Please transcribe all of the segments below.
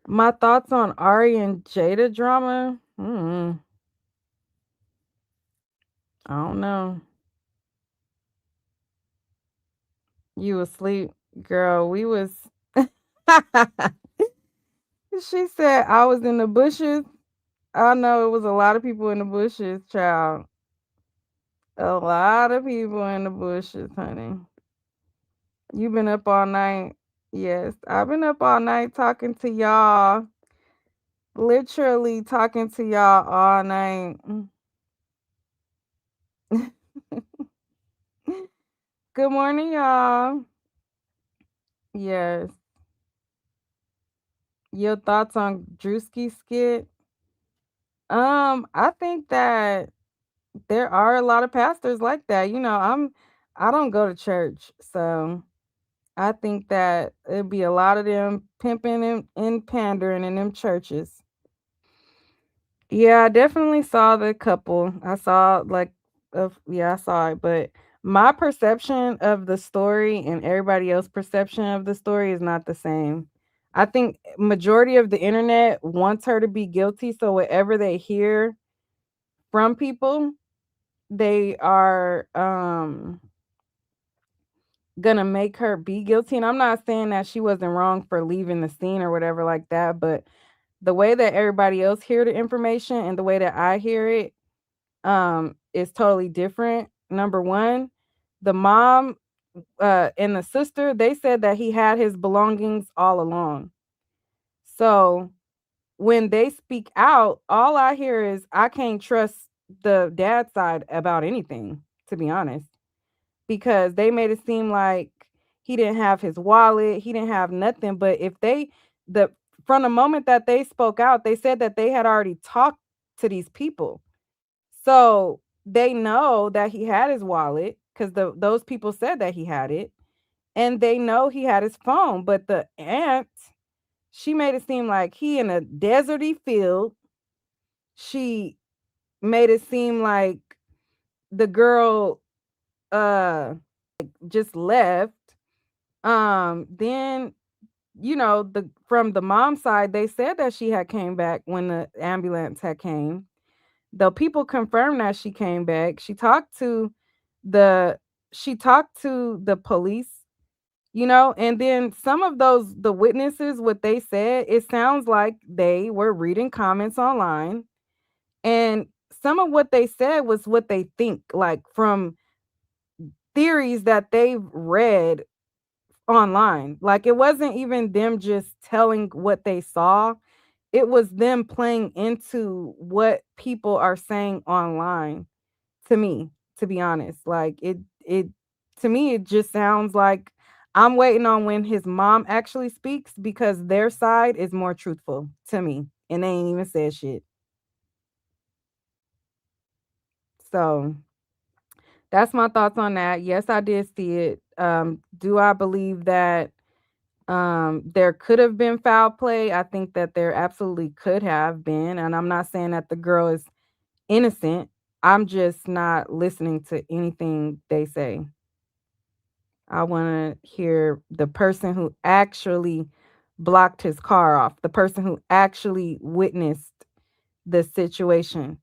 My thoughts on Ari and Jada drama? I don't know. You asleep, girl? We was. She said I was in the bushes. I know it was a lot of people in the bushes, child. A lot of people in the bushes, honey. You been up all night. Yes, I've been up all night talking to y'all. Literally talking to y'all all night. Good morning, y'all. Yes. Your thoughts on Drewski skit? I think that there are a lot of pastors like that. I don't go to church, so I think that it'd be a lot of them pimping and pandering in them churches. Yeah, I definitely saw the couple. I saw like of yeah, I saw it, but my perception of the story and everybody else's perception of the story is not the same. I think majority of the internet wants her to be guilty, so whatever they hear from people, they are gonna make her be guilty. And I'm not saying that she wasn't wrong for leaving the scene or whatever like that, but the way that everybody else hear the information and the way that I hear it is totally different. Number one, the mom and the sister, they said that he had his belongings all along. So when they speak out, all I hear is I can't trust the dad side about anything, to be honest, because they made it seem like he didn't have his wallet, he didn't have nothing. But if they the from the moment that they spoke out, they said that they had already talked to these people. So they know that he had his wallet because those people said that he had it, and they know he had his phone. But the aunt, she made it seem like he in a deserty field. She made it seem like the girl just left. Then the from the mom side, they said that she had came back when the ambulance had came. The people confirmed that she came back. The she talked to the police, and then some of the witnesses, what they said, it sounds like they were reading comments online, and some of what they said was what they think, like from theories that they've read online. Like it wasn't even them just telling what they saw. It was them playing into what people are saying online, to me, to be honest. Like it to me it just sounds like I'm waiting on when his mom actually speaks because their side is more truthful to me and they ain't even said shit. So that's my thoughts on that. Yes, I did see it. Do I believe that there could have been foul play? I think that there absolutely could have been, and I'm not saying that the girl is innocent. I'm just not listening to anything they say. I want to hear the person who actually blocked his car off, the person who actually witnessed the situation.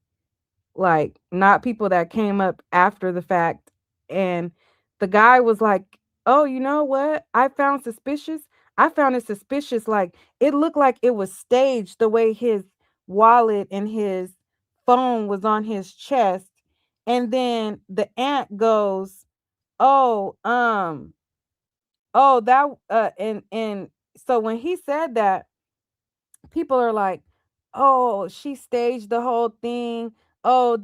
Like, not people that came up after the fact. And the guy was like, "Oh, you know what? I found suspicious. I found it suspicious. Like, it looked like it was staged the way his wallet and his phone was on his chest." And then the aunt goes, "Oh, that and so when he said that, people are like, "Oh, she staged the whole thing. Oh, it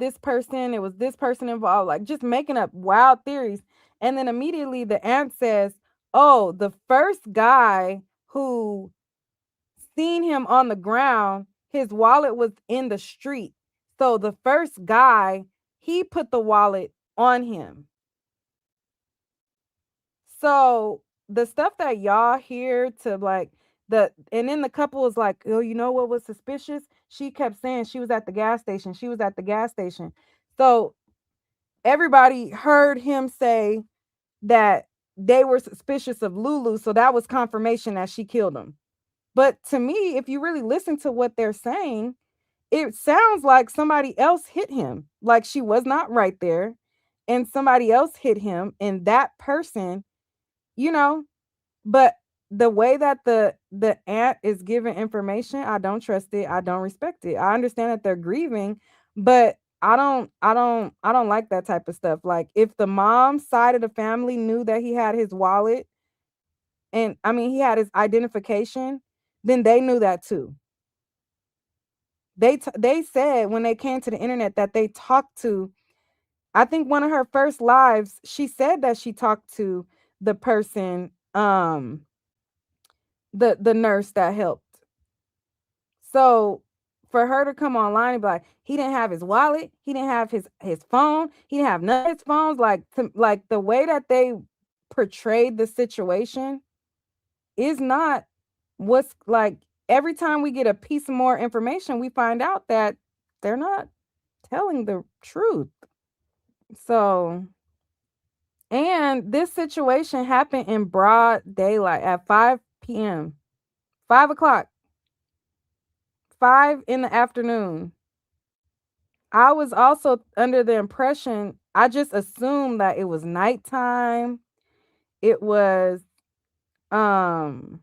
was this person involved," like just making up wild theories. And then immediately the aunt says, "Oh, the first guy who seen him on the ground, his wallet was in the street. So the first guy, he put the wallet on him." So the stuff that y'all hear to like and then the couple was like, "Oh, you know what was suspicious?" She kept saying she was at the gas station. She was at the gas station. So everybody heard him say that they were suspicious of Lulu. So that was confirmation that she killed him. But to me, if you really listen to what they're saying, it sounds like somebody else hit him. Like she was not right there and somebody else hit him and that person, you know, but the way that the aunt is giving information, I don't trust it. I don't respect it. I understand that they're grieving, but I don't like that type of stuff. Like if the mom side of the family knew that he had his wallet and I mean he had his identification, then they knew that too. They said when they came to the internet that they talked to, I think one of her first lives, she said that she talked to the person, the nurse that helped. So for her to come online and be like, he didn't have his wallet, he didn't have his phone, he didn't have none of his phones, like the way that they portrayed the situation is not what's like every time we get a piece of more information, we find out that they're not telling the truth. So, and this situation happened in broad daylight at 5 p.m., 5 o'clock, 5 in the afternoon. I was also under the impression, I just assumed that it was nighttime. It was, um,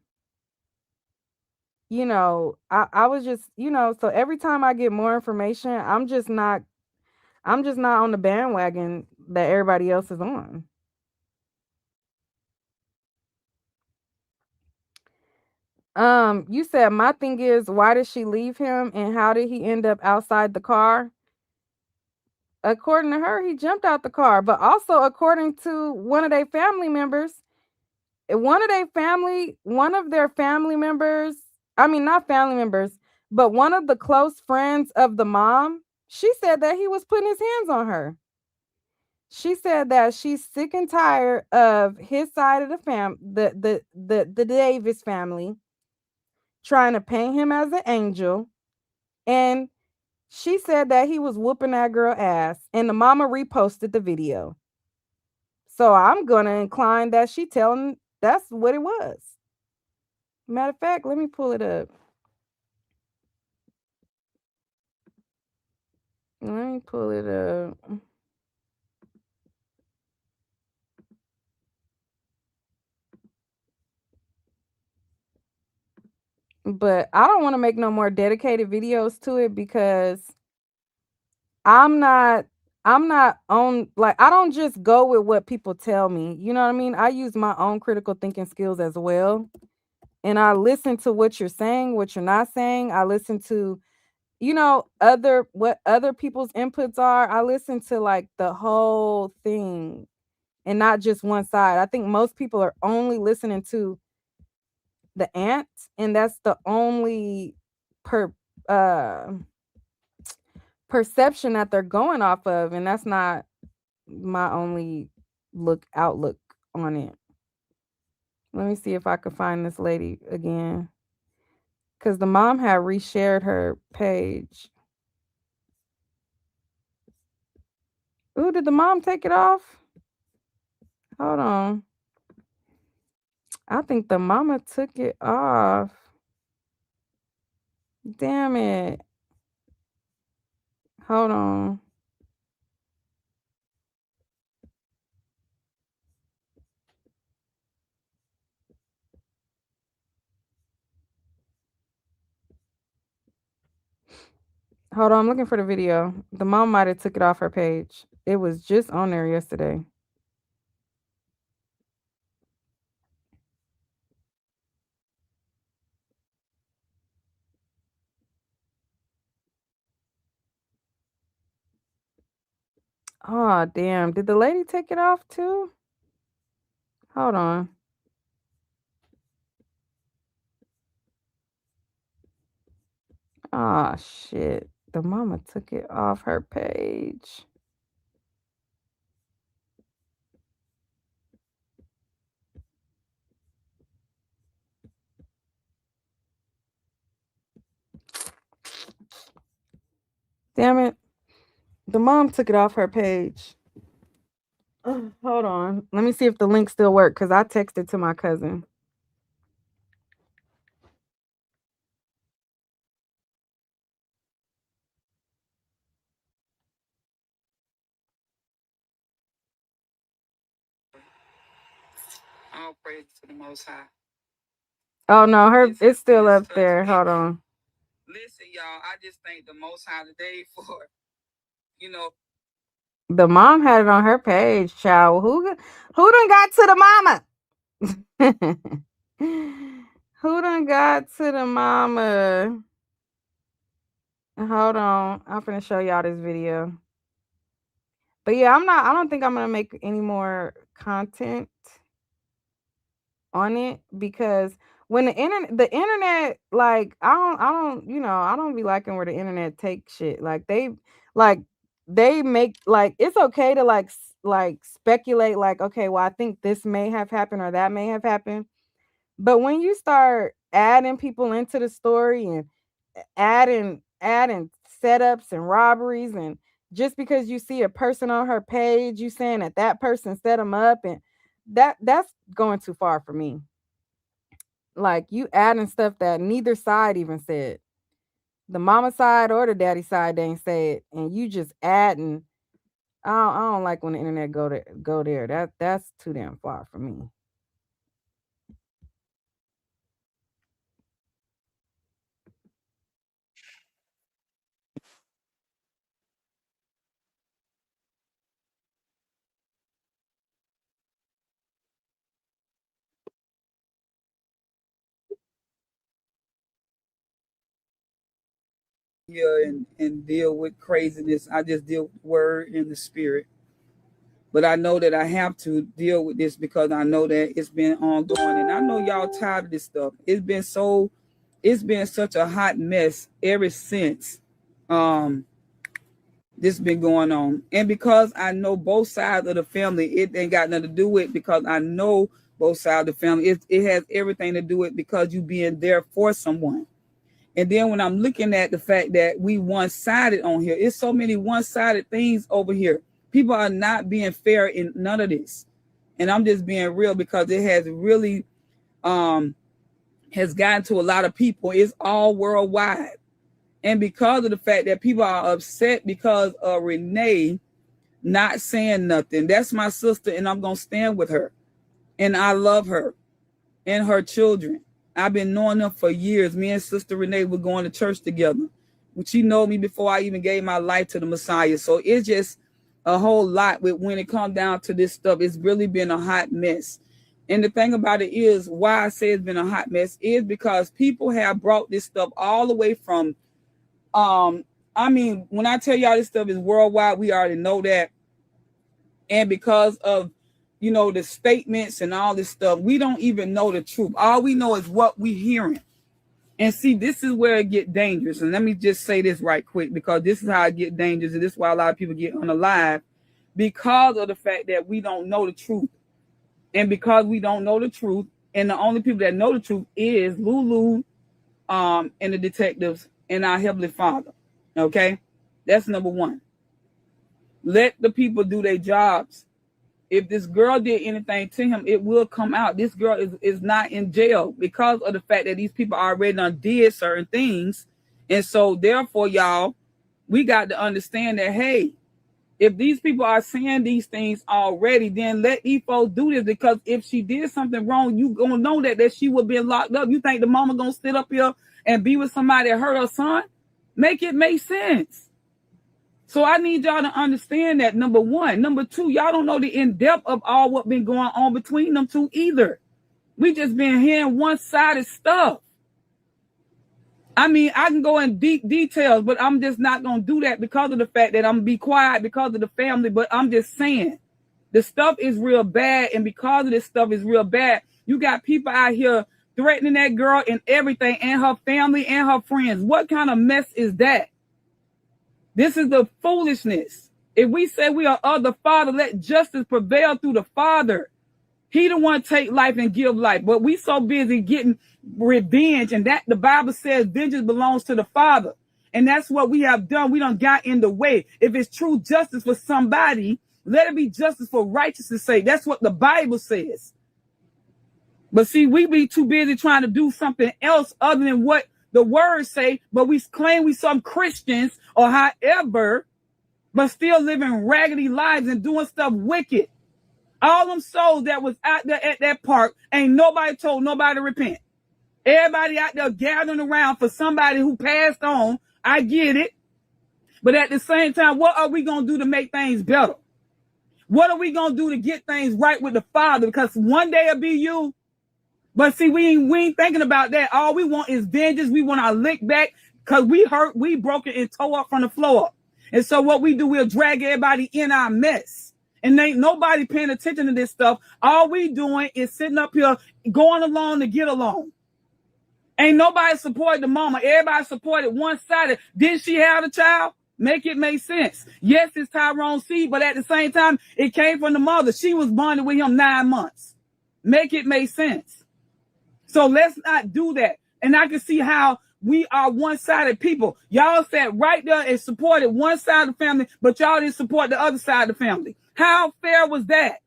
I was just, so every time I get more information, I'm just not on the bandwagon that everybody else is on. You said my thing is why did she leave him and how did he end up outside the car? According to her, he jumped out the car, but also according to one of their family members, one of their family members, I mean not family members, but one of the close friends of the mom, she said that he was putting his hands on her. She said that she's sick and tired of his side of the the Davis family trying to paint him as an angel. And she said that he was whooping that girl ass. And the mama reposted the video. So I'm gonna incline that she telling that's what it was. Matter of fact, let me pull it up. Let me pull it up. But I don't want to make no more dedicated videos to it because I'm not I'm not on like I don't just go with what people tell me. You know what I mean? I use my own critical thinking skills as well. And I listen to what you're saying, what you're not saying. I listen to, other what other people's inputs are. I listen to like the whole thing and not just one side. I think most people are only listening to the ant, and that's the only per uh perception that they're going off of, and that's not my only outlook on it. Let me see if I could find this lady again. Cause the mom had reshared her page. Ooh, did the mom take it off? Hold on. I think the mama took it off. Damn it. Hold on. Hold on, I'm looking for the video. The mom might have took it off her page. It was just on there yesterday. Oh, damn. Did the lady take it off too? Hold on. Oh, shit. The mama took it off her page. Damn it. The mom took it off her page. Hold on. Let me see if the link still works because I texted to my cousin. all praise to the Most High. Oh no, it's still up there. Hold on. Listen, y'all, I just thank the Most High today for, you know. The mom had it on her page, child. Who done got to the mama? Who done got to the mama? Hold on. I'm finna show y'all this video. But yeah, I don't think I'm gonna make any more content on it, because when the internet, like, I don't, I don't be liking where the internet takes shit. Like they make, like, it's okay to like speculate, like, okay, well, I think this may have happened or that may have happened. But when you start adding people into the story and adding setups and robberies, and just because you see a person on her page, you saying that person set them up, and that's going too far for me. Like, you adding stuff that neither side even said. The mama side or the daddy side, they ain't say it, and you just adding. I don't like when the internet go there. That's too damn far for me. Yeah, and deal with craziness. I just deal with the word and the spirit. But I know that I have to deal with this because I know that it's been ongoing. And I know y'all tired of this stuff. It's been such a hot mess ever since this been going on. And because I know both sides of the family, it ain't got nothing to do with, because I know both sides of the family. It has everything to do with because you being there for someone. And then when I'm looking at the fact that we one-sided on here, it's so many one-sided things over here. People are not being fair in none of this. And I'm just being real, because it has really has gotten to a lot of people. It's all worldwide. And because of the fact that people are upset because of Renee not saying nothing. That's my sister, and I'm going to stand with her. And I love her and her children. I've been knowing them for years. Me and Sister Renee were going to church together. She knew me before I even gave my life to the Messiah. So it's just a whole lot when it comes down to this stuff. It's really been a hot mess. And the thing about it is, why I say it's been a hot mess is because people have brought this stuff all the way from, I mean, when I tell y'all this stuff is worldwide, we already know that. And because of, the statements and all this stuff, we don't even know the truth. All we know is what we hearing. And see, this is where it get dangerous. And let me just say this right quick, because this is how it get dangerous. And this is why a lot of people get unalive, because of the fact that we don't know the truth. And because we don't know the truth, and the only people that know the truth is Lulu, and the detectives and our Heavenly Father. Okay? That's number one. Let the people do their jobs. If this girl did anything to him, it will come out. This girl is not in jail because of the fact that these people already done did certain things. And so therefore, y'all, we got to understand that, hey, if these people are saying these things already, then let these folks do this, because if she did something wrong, you gonna know that she would be locked up. You think the mama gonna sit up here and be with somebody that hurt her son? Make it make sense. So I need y'all to understand that, number one. Number two, y'all don't know the in-depth of all what been going on between them two either. We just been hearing one-sided stuff. I mean, I can go in deep details, but I'm just not going to do that because of the fact that I'm going to be quiet because of the family. But I'm just saying, the stuff is real bad. And because of this stuff is real bad, you got people out here threatening that girl and everything, and her family and her friends. What kind of mess is that? This is the foolishness. If we say we are of the Father, let justice prevail through the Father. He the one take life and give life. But we so busy getting revenge, and that the Bible says vengeance belongs to the Father. And that's what we have done. We done got in the way. If it's true justice for somebody, let it be justice for righteousness' sake. That's what the Bible says. But see, we be too busy trying to do something else other than what the words say, but we claim we some Christians or however, but still living raggedy lives and doing stuff wicked. All them souls that was out there at that park, ain't nobody told nobody to repent. Everybody out there gathering around for somebody who passed on. I get it. But at the same time, what are we going to do to make things better? What are we going to do to get things right with the Father? Because one day it'll be you. But see, we ain't thinking about that. All we want is vengeance. We want our lick back because we hurt, we broken and tore up from the floor up. And so what we do, we'll drag everybody in our mess. And ain't nobody paying attention to this stuff. All we doing is sitting up here going along to get along. Ain't nobody supported the mama. Everybody supported one-sided. Did she have a child? Make it make sense. Yes, it's Tyrone's seed, but at the same time, it came from the mother. She was bonded with him 9 months. Make it make sense. So let's not do that. And I can see how we are one-sided people. Y'all sat right there and supported one side of the family, but y'all didn't support the other side of the family. How fair was that?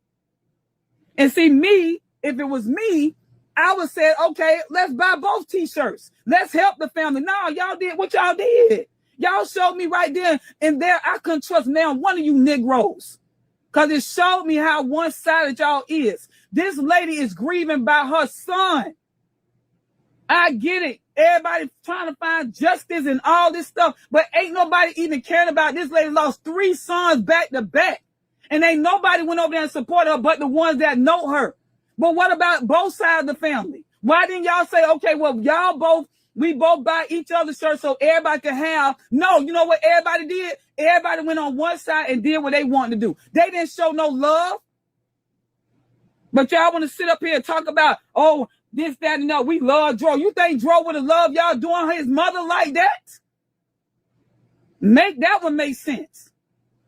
And see, me, if it was me, I would say, okay, let's buy both T-shirts. Let's help the family. No, y'all did what y'all did. Y'all showed me right there and there I couldn't trust now one of you Negroes. Because it showed me how one-sided y'all is. This lady is grieving by her son. I get it. Everybody trying to find justice and all this stuff, but ain't nobody even caring about this lady lost 3 sons back to back. And ain't nobody went over there and supported her but the ones that know her. But what about both sides of the family? Why didn't y'all say, okay, well, we both buy each other's shirts so everybody can have? No, you know what everybody did? Everybody went on one side and did what they wanted to do. They didn't show no love. But y'all want to sit up here and talk about, oh, this, that, and that. We love Dro. You think Dro would have loved y'all doing his mother like that? Make that one make sense.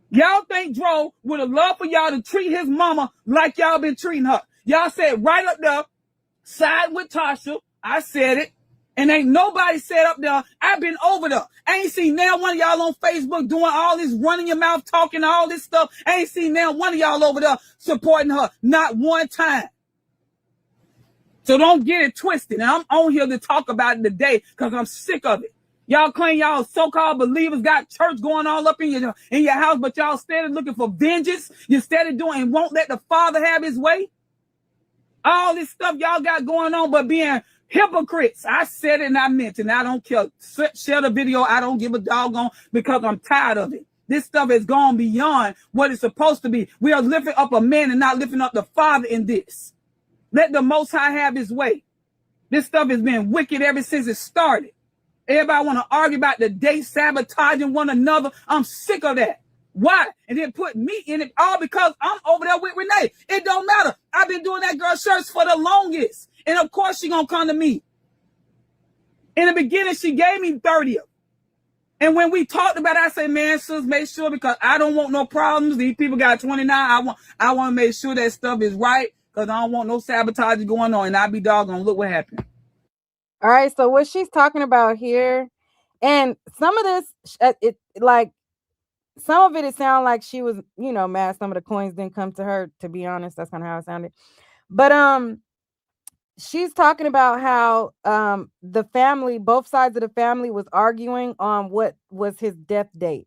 Y'all think Dro would have loved for y'all to treat his mama like y'all been treating her? Y'all said right up there, side with Tasha. I said it. And ain't nobody said up there, I've been over there. I ain't seen now one of y'all on Facebook doing all this running your mouth, talking all this stuff. I ain't seen now one of y'all over there supporting her. Not one time. So don't get it twisted. And I'm on here to talk about it today because I'm sick of it. Y'all claim y'all so-called believers got church going all up in your house, but y'all steady looking for vengeance. You steady doing and won't let the Father have his way. All this stuff y'all got going on, but being hypocrites. I said it and I meant it. And I don't care. Share the video. I don't give a doggone because I'm tired of it. This stuff has gone beyond what it's supposed to be. We are lifting up a man and not lifting up the Father in this. Let the Most High have his way. This stuff has been wicked ever since it started. Everybody want to argue about the date, sabotaging one another. I'm sick of that. Why? And then put me in it all because I'm over there with Renee. It don't matter. I've been doing that girl shirts for the longest. And of course she gonna come to me. In the beginning, she gave me 30th. And when we talked about it, I said, man, sis, make sure because I don't want no problems. These people got 29. I want to make sure that stuff is right because I don't want no sabotage going on. And I be doggone, look what happened. All right, so what she's talking about here, and some of this, some of it sounded like she was, mad. Some of the coins didn't come to her. To be honest, that's kind of how it sounded. But she's talking about how the family, both sides of the family, was arguing on what was his death date.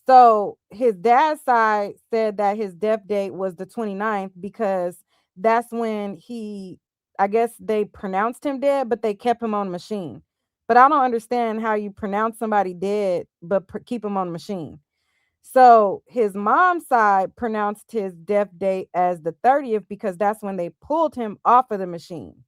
So his dad's side said that his death date was the 29th because that's when I guess they pronounced him dead, but they kept him on the machine. But I don't understand how you pronounce somebody dead, but keep him on the machine. So his mom's side pronounced his death date as the 30th because that's when they pulled him off of the machine.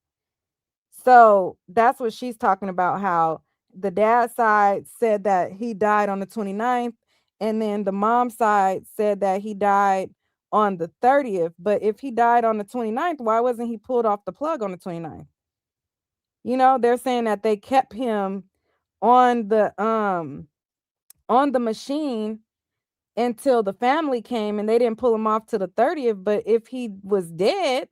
So that's what she's talking about, how the dad's side said that he died on the 29th, and then the mom's side said that he died on the 30th. But if he died on the 29th, why wasn't he pulled off the plug on the 29th? They're saying that they kept him on the machine until the family came and they didn't pull him off to the 30th. But if he was dead,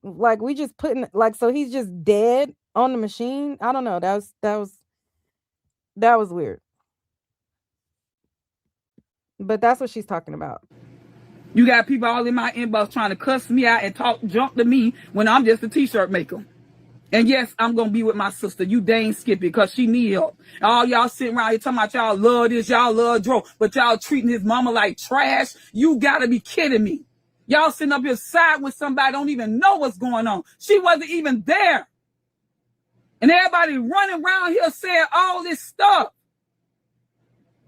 like we just putting so he's just dead on the machine. I don't know. That was weird. But that's what she's talking about. You got people all in my inbox trying to cuss me out and talk junk to me when I'm just a t-shirt maker. And yes, I'm going to be with my sister. You dang Skippy because she need help. All y'all sitting around here talking about y'all love this, y'all love Dro, but y'all treating his mama like trash. You got to be kidding me. Y'all sitting up here side with somebody don't even know what's going on. She wasn't even there. And everybody running around here saying all this stuff.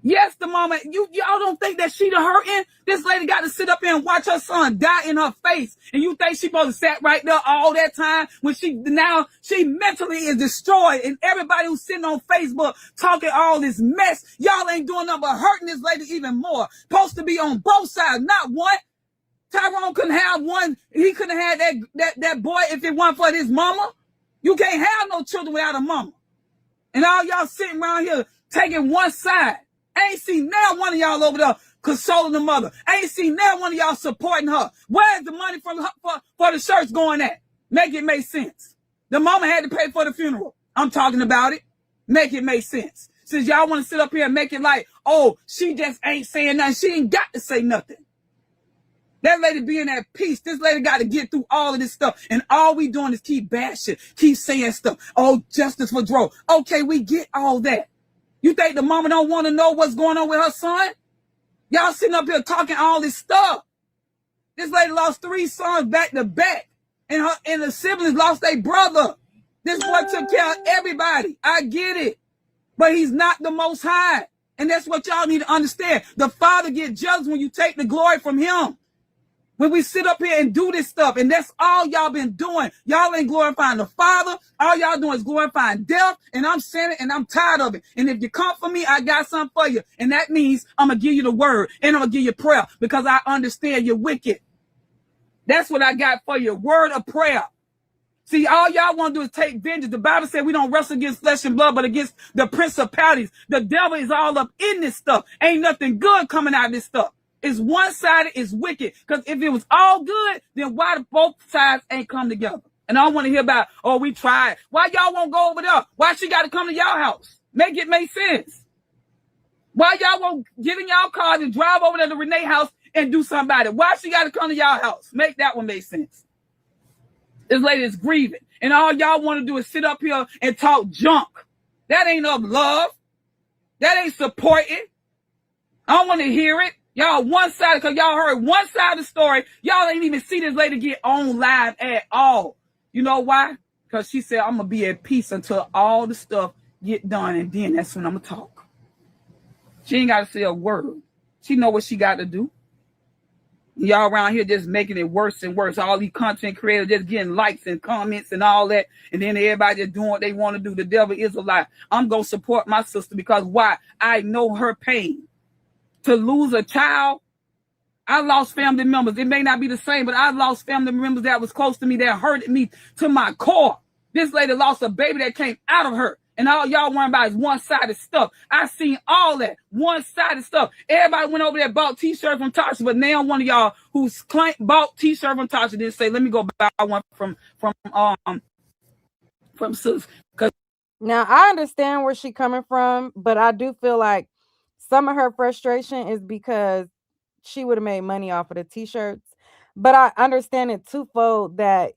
Yes, the mama, y'all don't think that she the hurting? This lady got to sit up here and watch her son die in her face. And you think she supposed to sit right there all that time when she mentally is destroyed. And everybody who's sitting on Facebook talking all this mess, y'all ain't doing nothing but hurting this lady even more. Supposed to be on both sides, not one. Tyrone couldn't have one. He couldn't have that boy if it wasn't for his mama. You can't have no children without a mama. And all y'all sitting around here taking one side. I ain't seen now one of y'all over there consoling the mother. I ain't seen now one of y'all supporting her. Where's the money from for the church going at? Make it make sense. The mama had to pay for the funeral. I'm talking about it. Make it make sense. Since y'all want to sit up here and make it like, oh, she just ain't saying nothing. She ain't got to say nothing. That lady being at peace. This lady got to get through all of this stuff. And all we doing is keep bashing, keep saying stuff. Oh, justice for Dro. Okay, we get all that. You think the mama don't want to know what's going on with her son? Y'all sitting up here talking all this stuff. This lady lost 3 sons back to back. And the siblings lost their brother. This boy took care of everybody. I get it. But he's not the Most High. And that's what y'all need to understand. The Father gets jealous when you take the glory from him. When we sit up here and do this stuff, and that's all y'all been doing. Y'all ain't glorifying the Father. All y'all doing is glorifying death, and I'm saying it, and I'm tired of it. And if you come for me, I got something for you. And that means I'm going to give you the word, and I'm going to give you prayer, because I understand you're wicked. That's what I got for you, word of prayer. See, all y'all want to do is take vengeance. The Bible said we don't wrestle against flesh and blood, but against the principalities. The devil is all up in this stuff. Ain't nothing good coming out of this stuff. It's one-sided, it's wicked. Because if it was all good, then why both sides ain't come together? And I don't want to hear about, oh, we tried. Why y'all won't go over there? Why she got to come to y'all house? Make it make sense. Why y'all won't get in y'all cars and drive over to the Renee house and do something about it? Why she got to come to y'all house? Make that one make sense. This lady is grieving. And all y'all want to do is sit up here and talk junk. That ain't of love. That ain't supporting. I don't want to hear it. Y'all one-sided, because y'all heard one side of the story. Y'all ain't even see this lady get on live at all. You know why? Because she said, I'm going to be at peace until all the stuff get done, and then that's when I'm going to talk. She ain't got to say a word. She know what she got to do. Y'all around here just making it worse and worse. All these content creators just getting likes and comments and all that. And then everybody just doing what they want to do. The devil is a lie. I'm going to support my sister because why? I know her pain. To lose a child, I lost family members. It may not be the same, but I lost family members that was close to me that hurted me to my core. This lady lost a baby that came out of her. And all y'all worrying about is one-sided stuff. I seen all that one-sided stuff. Everybody went over there bought T-shirts from Tasha, but now one of y'all who's bought T-shirt from Tasha didn't say, "Let me go buy one from sis." Now I understand where she's coming from, but I do feel like some of her frustration is because she would have made money off of the T-shirts. But I understand it twofold that,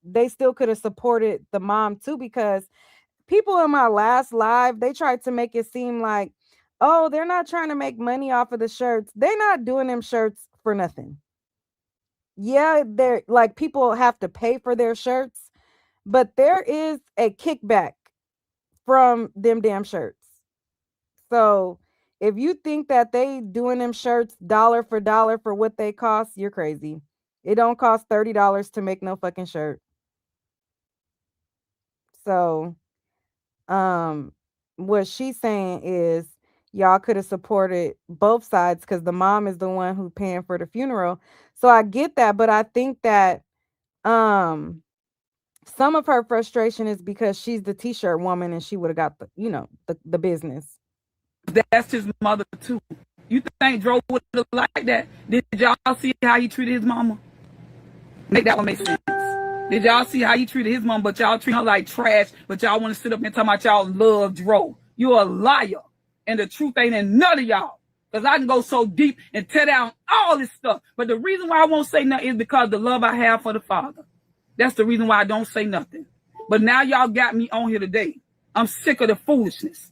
they still could have supported the mom too, because people in my last live, they tried to make it seem like, oh, they're not trying to make money off of the shirts. They're not doing them shirts for nothing. Yeah, they're like, people have to pay for their shirts, but there is a kickback from them damn shirts. So if you think that they doing them shirts dollar for dollar for what they cost, you're crazy. It don't cost $30 to make no fucking shirt. So what she's saying is y'all could have supported both sides because the mom is the one who paying for the funeral. So I get that, but I think that some of her frustration is because she's the T-shirt woman and she would have got the business. That's his mother too. You think Dro would have like that? Did y'all see how he treated his mama? Make that one make sense. Did y'all see how he treated his mom, but y'all treat her like trash, but y'all want to sit up and talk about y'all love Dro? You're a liar. And the truth ain't in none of y'all. Because I can go so deep and tear down all this stuff. But the reason why I won't say nothing is because the love I have for the Father. That's the reason why I don't say nothing. But now y'all got me on here today. I'm sick of the foolishness.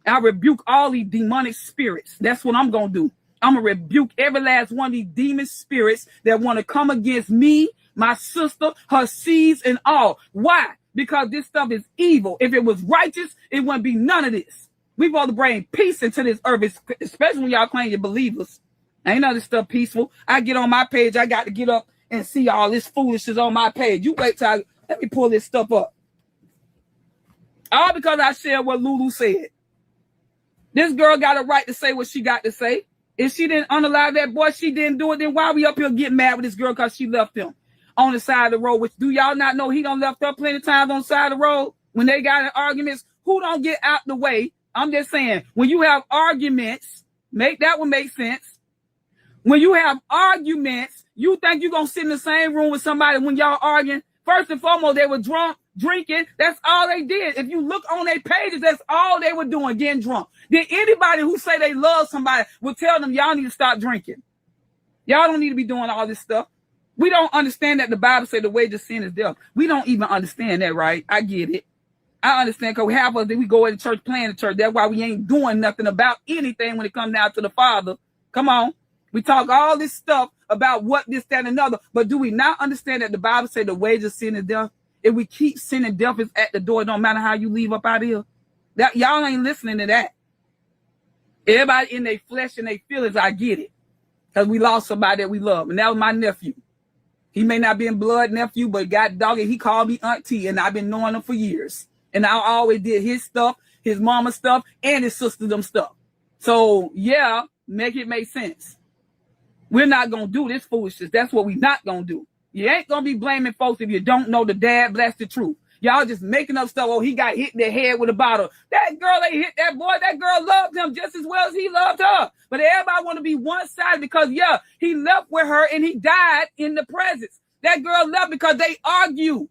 I rebuke all these demonic spirits. That's what I'm going to do. I'm going to rebuke every last one of these demon spirits that want to come against me, my sister, her seeds, and all. Why? Because this stuff is evil. If it was righteous, it wouldn't be none of this. We supposed to bring peace into this earth, especially when y'all claim you're believers. Ain't none of this stuff peaceful. I get on my page, I got to get up and see all this foolishness on my page. You wait till let me pull this stuff up. All because I shared what Lulu said. This girl got a right to say what she got to say. If she didn't unalive that boy, she didn't do it, then why we up here getting mad with this girl because she left him on the side of the road? Which, do y'all not know he done left her plenty of times on the side of the road when they got in arguments? Who don't get out the way? I'm just saying, when you have arguments, make that one make sense. When you have arguments, you think you're going to sit in the same room with somebody when y'all arguing? First and foremost, they were drunk, drinking. That's all they did. If you look on their pages, that's all they were doing, getting drunk. Then anybody who say they love somebody will tell them, y'all need to stop drinking. Y'all don't need to be doing all this stuff. We don't understand that the Bible said the wage of sin is death. We don't even understand that, right? I get it. I understand because half of us, we go into church playing the church. That's why we ain't doing nothing about anything when it comes down to the Father. Come on. We talk all this stuff about what, this, that, and another. But do we not understand that the Bible said the wage of sin is death? If we keep sinning, death is at the door. It don't matter how you leave up out of here. That, y'all ain't listening to that. Everybody in their flesh and their feelings, I get it. Because we lost somebody that we love. And that was my nephew. He may not be in blood nephew, but God dog it, he called me auntie. And I've been knowing him for years. And I always did his stuff, his mama stuff, and his sister them stuff. So, yeah, make it make sense. We're not going to do this foolishness. That's what we're not going to do. You ain't going to be blaming folks if you don't know the dad blasted truth. Y'all just making up stuff. Oh, he got hit in the head with a bottle. That girl ain't hit that boy. That girl loved him just as well as he loved her. But everybody want to be one-sided because, yeah, he left with her and he died in the presence. That girl left because they argued.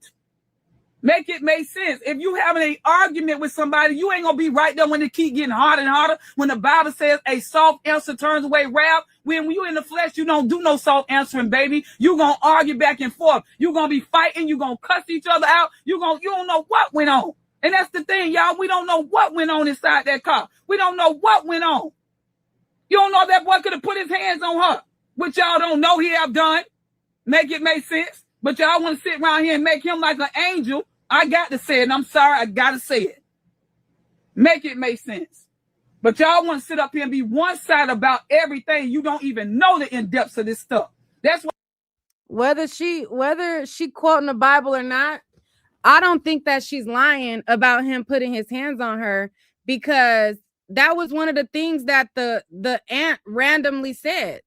Make it make sense. If you having an argument with somebody, you ain't going to be right there when it keep getting harder and harder. When the Bible says a soft answer turns away wrath. When you in the flesh, you don't do no soft answering, baby. You going to argue back and forth. You going to be fighting. You going to cuss each other out. You don't know what went on. And that's the thing, y'all. We don't know what went on inside that car. We don't know what went on. You don't know that boy could have put his hands on her, which y'all don't know he have done. Make it make sense. But y'all want to sit around here and make him like an angel. I got to say it, and I'm sorry, I got to say it. Make it make sense. But y'all want to sit up here and be one-sided about everything. You don't even know the in-depths of this stuff. That's what. Whether she quoting the Bible or not, I don't think that she's lying about him putting his hands on her, because that was one of the things that the aunt randomly said.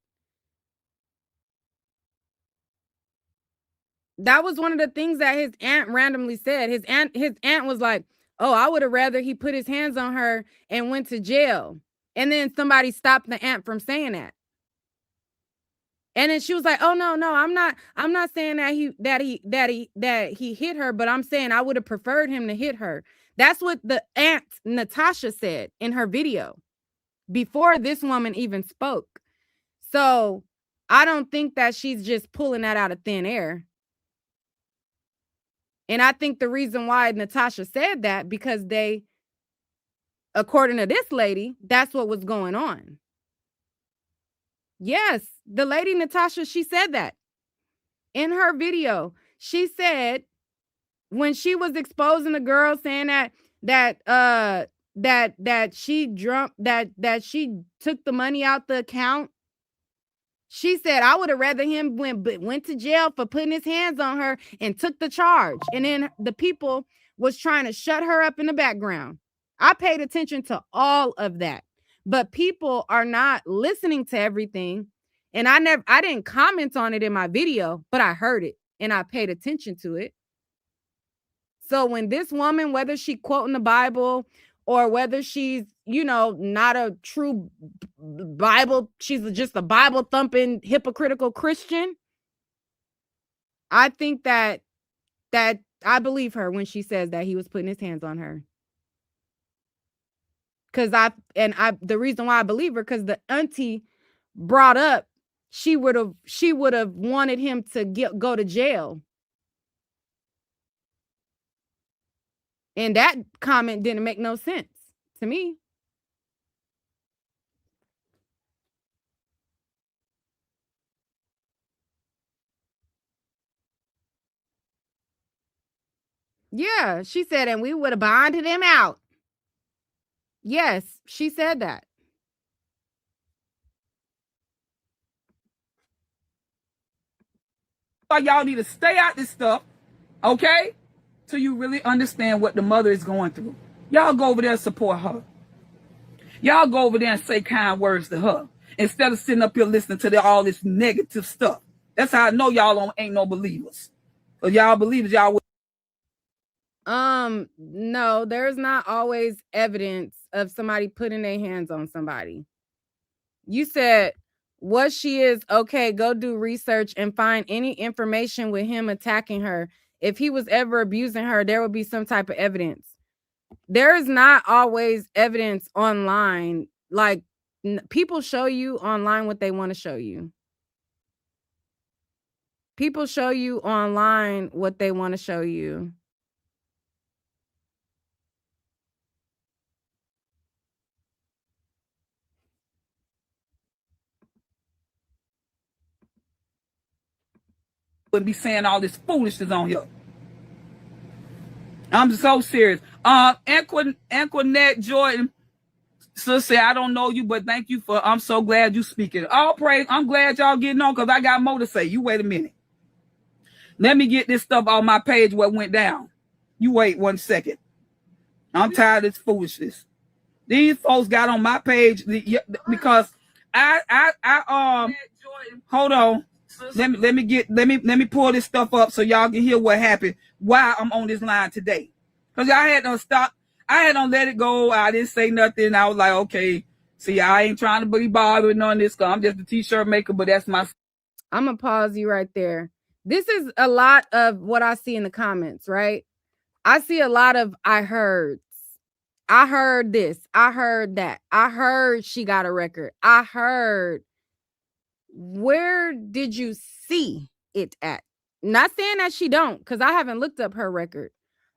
That was one of the things that his aunt randomly said. His aunt was like, oh, I would have rather he put his hands on her and went to jail. And then somebody stopped the aunt from saying that. And then she was like, oh, no, I'm not saying that he hit her, but I'm saying I would have preferred him to hit her. That's what the aunt Natasha said in her video before this woman even spoke. So I don't think that she's just pulling that out of thin air. And I think the reason why Natasha said that, because according to this lady, that's what was going on. Yes, the lady Natasha, she said that in her video. She said when she was exposing the girl, saying that she took the money out the account. She said, I would have rather him went to jail for putting his hands on her and took the charge. And then the people was trying to shut her up in the background. I paid attention to all of that. But people are not listening to everything. And I didn't comment on it in my video, but I heard it and I paid attention to it. So when this woman, whether she quoting the Bible or whether she's, not a true Bible, she's just a Bible thumping hypocritical Christian, I think that I believe her when she says that he was putting his hands on her. The reason why I believe her, because the auntie brought up she would have wanted him to go to jail. And that comment didn't make no sense to me. Yeah, she said, and we would have bonded him out. Yes, she said that. Y'all need to stay out this stuff, okay? So you really understand what the mother is going through. Y'all go over there and support her. Y'all go over there and say kind words to her instead of sitting up here listening to all this negative stuff. That's how I know y'all ain't no believers. But y'all believers, y'all. No, there's not always evidence of somebody putting their hands on somebody. You said what she is, okay, go do research and find any information with him attacking her. If he was ever abusing her, there would be some type of evidence. There is not always evidence online. Like people show you online what they want to show you. People show you online what they want to show you. Wouldn't be saying all this foolishness on here. I'm so serious. Anquinette Jordan, sister, I don't know you, but thank you for. I'm so glad you speaking. All praise. I'm glad y'all getting on because I got more to say. You wait a minute. Let me get this stuff on my page. What went down? You wait 1 second. I'm tired of this foolishness. These folks got on my page because I hold on. Let me pull this stuff up so y'all can hear what happened while I'm on this line today. Cause I had to stop. I had to let it go. I didn't say nothing. I was like, okay, see, I ain't trying to be bothered none of this. Cause I'm just a t-shirt maker, but that's my. I'm gonna pause you right there. This is a lot of what I see in the comments, right? I see a lot of I heard. I heard this. I heard that. I heard she got a record. I heard. Where did you see it at? Not saying that she don't, because I haven't looked up her record.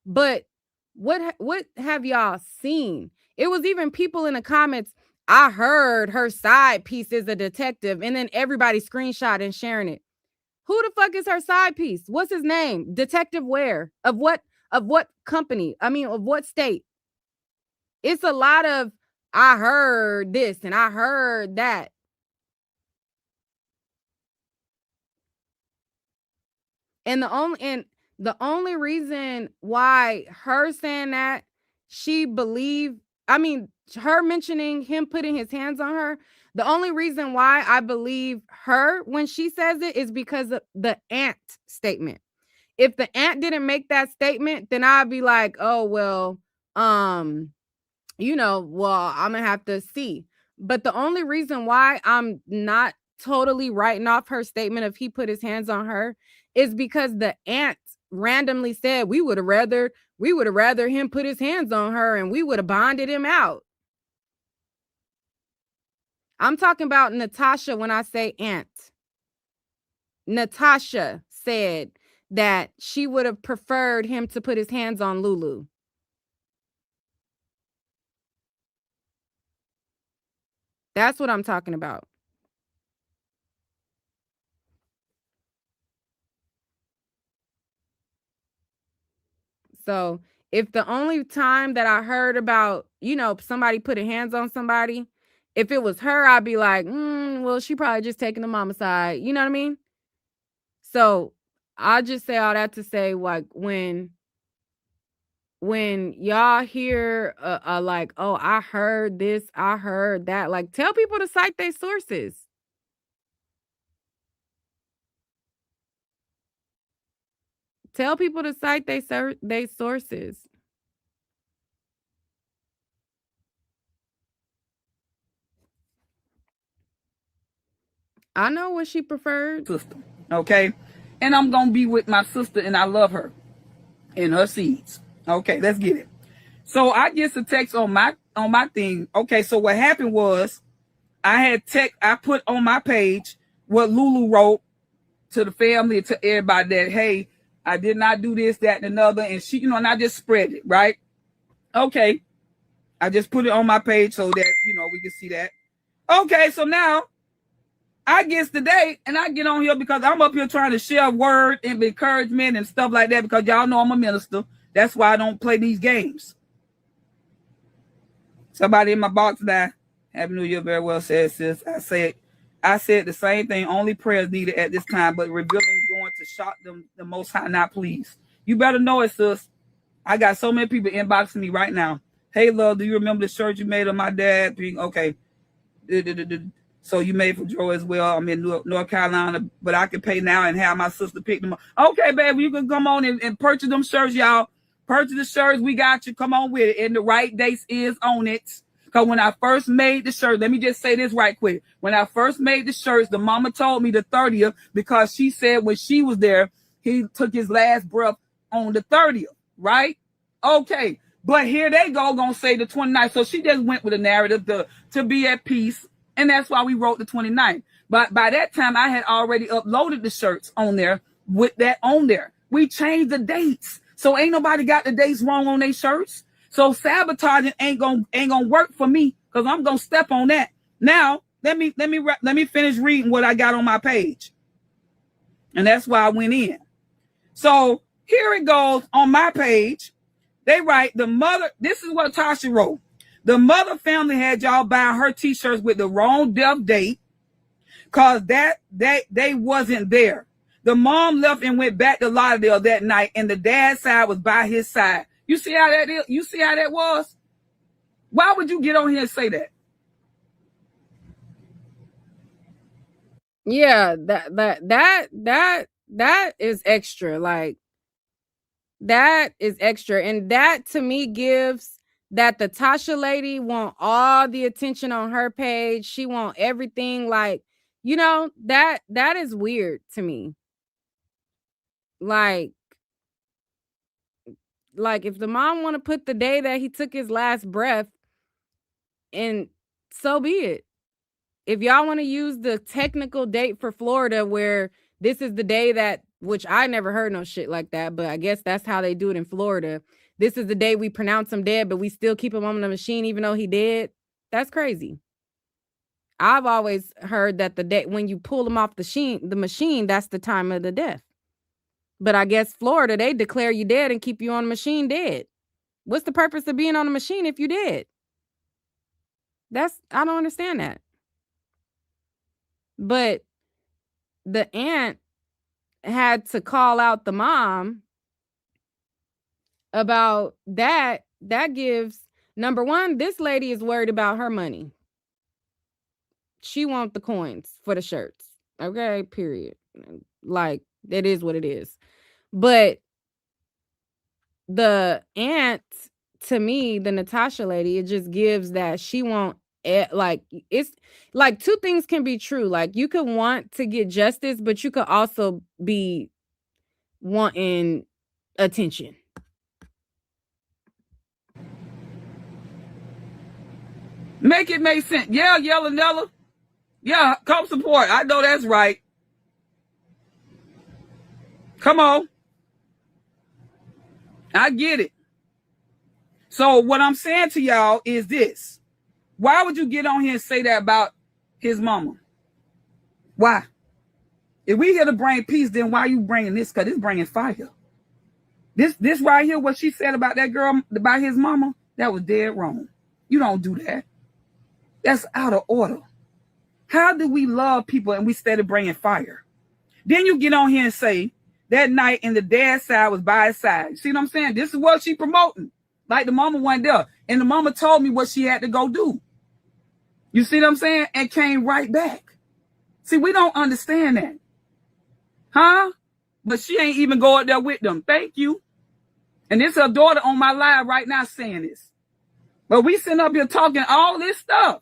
But what have y'all seen? It was even people in the comments. I heard her side piece is a detective, and then everybody screenshot and sharing it. Who the fuck is her side piece? What's his name? Detective where? Of what company? I mean, of what state? It's a lot of I heard this and I heard that. And the only reason why her saying that she believed, I mean, her mentioning him putting his hands on her, the only reason why I believe her when she says it is because of the aunt statement. If the aunt didn't make that statement, then I'd be like, oh, well, well, I'm gonna have to see. But the only reason why I'm not totally writing off her statement of he put his hands on her is because the aunt randomly said we would have rather him put his hands on her and we would have bonded him out. I'm talking about Natasha when I say aunt. Natasha said that she would have preferred him to put his hands on Lulu. That's what I'm talking about. So if the only time that I heard about, somebody putting hands on somebody, if it was her, I'd be like, well, she probably just taking the mama side. You know what I mean? So I just say all that to say, like, when y'all hear like, oh, I heard this, I heard that, like, tell people to cite their sources. Tell people to cite their sources. I know what she preferred. Sister, okay? And I'm going to be with my sister, and I love her and her seeds. Okay, let's get it. So I get a text on my thing. Okay, so what happened was I put on my page what Lulu wrote to the family and to everybody that, hey, I did not do this, that, and another. And she, and I just spread it, right? Okay. I just put it on my page so that, we can see that. Okay, so now I get today and I get on here because I'm up here trying to share word and encouragement and stuff like that because y'all know I'm a minister. That's why I don't play these games. Somebody in my box now, Happy New Year, very well said, sis. I said the same thing. Only prayers needed at this time, but revealing going to shock them the Most High not pleased. You better know it, sis. I got so many people inboxing me right now. Hey, love, do you remember the shirt you made of my dad? Okay. So you made for Joe as well. I'm in North Carolina, but I can pay now and have my sister pick them up. Okay, baby, you can come on and purchase them shirts, y'all. Purchase the shirts. We got you. Come on with it. And the right dates is on it. Because when I first made the shirt, let me just say this right quick. When I first made the shirts, the mama told me the 30th because she said when she was there, he took his last breath on the 30th, right? Okay. But here they gonna say the 29th. So she just went with a narrative to be at peace. And that's why we wrote the 29th. But by that time, I had already uploaded the shirts on there with that on there. We changed the dates. So ain't nobody got the dates wrong on their shirts. So sabotaging ain't gonna work for me because I'm gonna step on that. Now, let me finish reading what I got on my page. And that's why I went in. So here it goes on my page. They write the mother, this is what Tasha wrote. The mother family had y'all buying her t-shirts with the wrong death date because they wasn't there. The mom left and went back to Lauderdale that night, and the dad's side was by his side. You see how that is? You see how that was? Why would you get on here and say that? Yeah, that is extra. Like, that is extra. And that to me gives that the Tasha lady want all the attention on her page. She want everything. Like, you know, that is weird to me. Like if the mom want to put the day that he took his last breath, and so be it. If y'all want to use the technical date for Florida, where this is the day that, which I never heard no shit like that, but I guess that's how they do it in Florida. This is the day we pronounce him dead, but we still keep him on the machine even though he dead. That's crazy. I've always heard that the day when you pull him off the machine, that's the time of the death. But I guess Florida, they declare you dead and keep you on the machine dead. What's the purpose of being on the machine if you dead? I don't understand that. But the aunt had to call out the mom about that. That gives, number one, this lady is worried about her money. She wants the coins for the shirts. Okay, period. Like, it is what it is. But the aunt, to me, the Natasha lady, it just gives that she won't, like, it's like two things can be true. Like, you could want to get justice, but you could also be wanting attention. Make it make sense. Yeah, Nella. Yeah, come support. I know that's right. Come on. I get it. So what I'm saying to y'all is this. Why would you get on here and say that about his mama? Why? If we here to bring peace, then why are you bringing this? Because it's bringing fire. This right here, what she said about that girl, about his mama, that was dead wrong. You don't do that. That's out of order. How do we love people and we started bringing fire? Then you get on here and say that night and the dad's side was by his side. You see what I'm saying? This is what she promoting. Like the mama wasn't there. And the mama told me what she had to go do. You see what I'm saying? And came right back. See, we don't understand that. Huh? But she ain't even go up there with them. Thank you. And this her daughter on my live right now saying this. But we sitting up here talking all this stuff.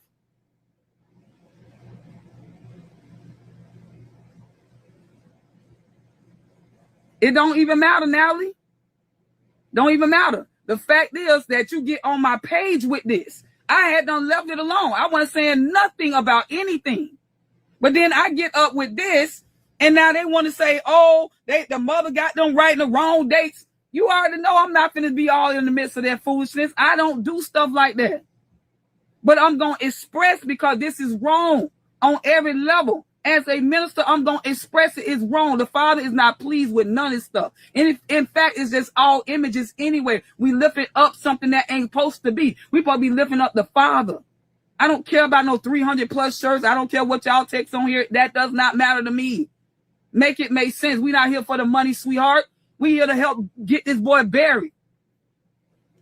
It don't even matter, Natalie. Don't even matter. The fact is that you get on my page with this. I had done left it alone. I wasn't saying nothing about anything. But then I get up with this, and now they want to say, oh, the mother got them writing the wrong dates. You already know I'm not going to be all in the midst of that foolishness. I don't do stuff like that. But I'm going to express because this is wrong on every level. As a minister, I'm going to express it. It's wrong. The Father is not pleased with none of this stuff. And if, in fact, it's just all images anyway. We lifting up something that ain't supposed to be. We supposed to be lifting up the Father. I don't care about no 300 plus shirts. I don't care what y'all text on here. That does not matter to me. Make it make sense. We not here for the money, sweetheart. We here to help get this boy buried.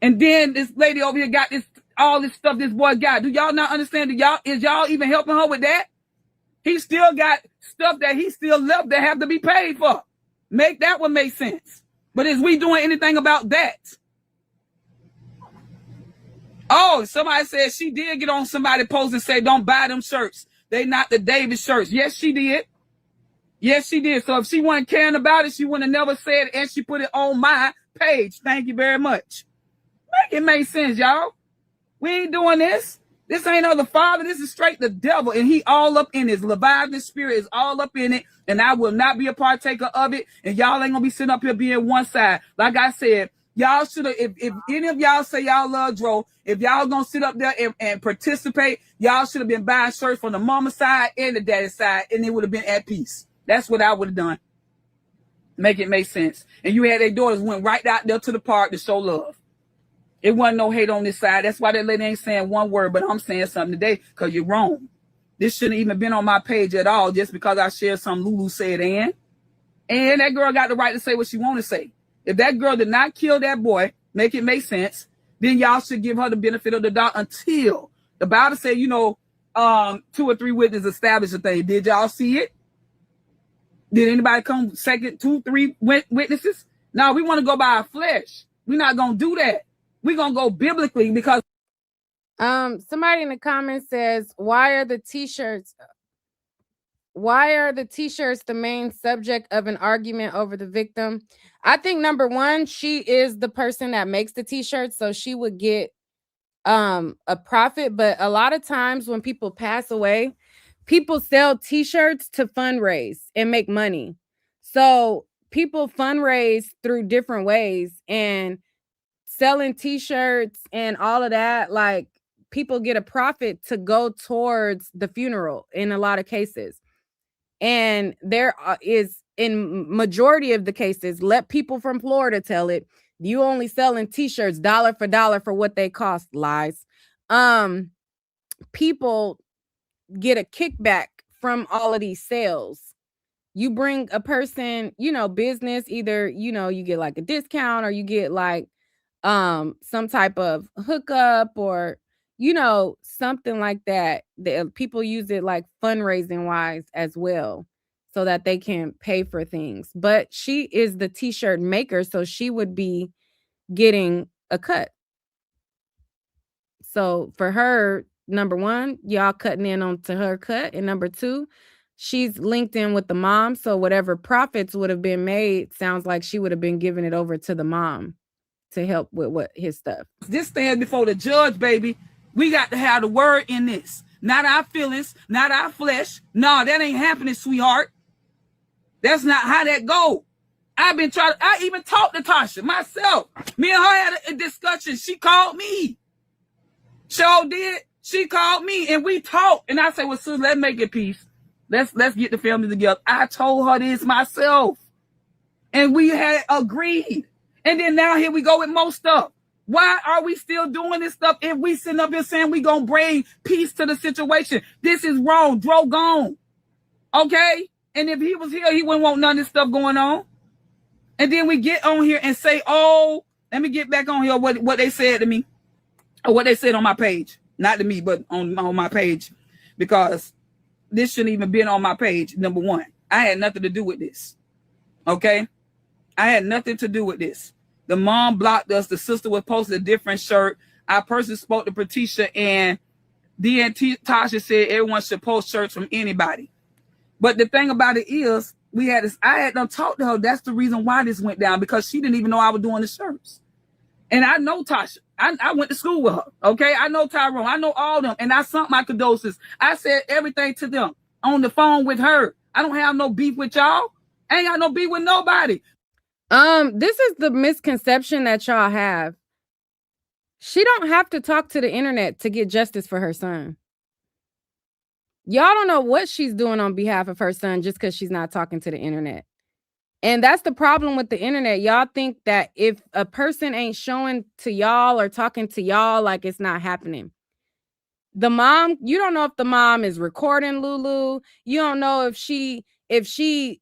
And then this lady over here got this, all this stuff this boy got. Do y'all not understand? Is y'all even helping her with that? He still got stuff that he still left that have to be paid for. Make that one make sense. But is we doing anything about that? Oh, somebody said she did get on somebody's post and say, don't buy them shirts. They not the David shirts. Yes, she did. Yes, she did. So if she wasn't caring about it, she would have never said it, and she put it on my page. Thank you very much. Make it make sense, y'all. We ain't doing this. This ain't of the Father. This is straight the devil, and he all up in his Leviathan spirit is all up in it, and I will not be a partaker of it, and y'all ain't gonna be sitting up here being one side. Like I said, y'all should have, if any of y'all say y'all love Dro, if y'all gonna sit up there and participate, y'all should have been buying shirts from the mama side and the daddy side, and it would have been at peace. That's what I would have done. Make it make sense. And you had their daughters went right out there to the park to show love. It wasn't no hate on this side. That's why that lady ain't saying one word, but I'm saying something today because you're wrong. This shouldn't even been on my page at all just because I shared some Lulu said and that girl got the right to say what she want to say. If that girl did not kill that boy, make it make sense, then y'all should give her the benefit of the doubt until the Bible said, 2 or 3 witnesses establish a thing. Did y'all see it? Did anybody come second, 2, 3 witnesses? No, we want to go by our flesh. We're not going to do that. We're going to go biblically because somebody in the comments says, why are the t-shirts the main subject of an argument over the victim? I think number one, she is the person that makes the t-shirts, so she would get a profit. But a lot of times when people pass away, people sell t-shirts to fundraise and make money. So people fundraise through different ways, and selling t-shirts and all of that, like, people get a profit to go towards the funeral in a lot of cases. And there is, in majority of the cases, let people from Florida tell it, you only selling t-shirts dollar for dollar for what they cost. Lies. People get a kickback from all of these sales. You bring a person, business, either, you get like a discount, or you get like some type of hookup, or something like that. People use it like fundraising wise as well, so that they can pay for things. But she is the t-shirt maker, so she would be getting a cut. So for her, number one, y'all cutting in onto her cut, and number two, she's linked in with the mom, so whatever profits would have been made, sounds like she would have been giving it over to the mom to help with his stuff. This stands before the judge, baby. We got to have the word in this. Not our feelings, not our flesh. No, that ain't happening, sweetheart. That's not how that go. I even talked to Tasha myself. Me and her had a discussion. She called me. Sure did. She called me and we talked. And I said, well, Susan, let's make it peace. Let's get the family together. I told her this myself. And we had agreed. And then now here we go with more stuff. Why are we still doing this stuff if we sitting up here saying we gonna bring peace to the situation? This is wrong. Dro gone. Okay? And if he was here, he wouldn't want none of this stuff going on. And then we get on here and say, oh, let me get back on here what they said to me. Or what they said on my page. Not to me, but on my page. Because this shouldn't even been on my page, number one. I had nothing to do with this. Okay? I had nothing to do with this. The mom blocked us. The sister was posting a different shirt. I personally spoke to Patricia, and Tasha said everyone should post shirts from anybody. But the thing about it is, I had done talked to her. That's the reason why this went down, because she didn't even know I was doing the shirts. And I know Tasha. I went to school with her. Okay, I know Tyrone. I know all of them. And I sent my condolences. I said everything to them on the phone with her. I don't have no beef with y'all. I ain't got no beef with nobody. This is the misconception that y'all have. She don't have to talk to the internet to get justice for her son. Y'all don't know what she's doing on behalf of her son just because she's not talking to the internet. And that's the problem with the internet. Y'all think that if a person ain't showing to y'all or talking to y'all, like it's not happening. The mom, you don't know if the mom is recording Lulu. You don't know if she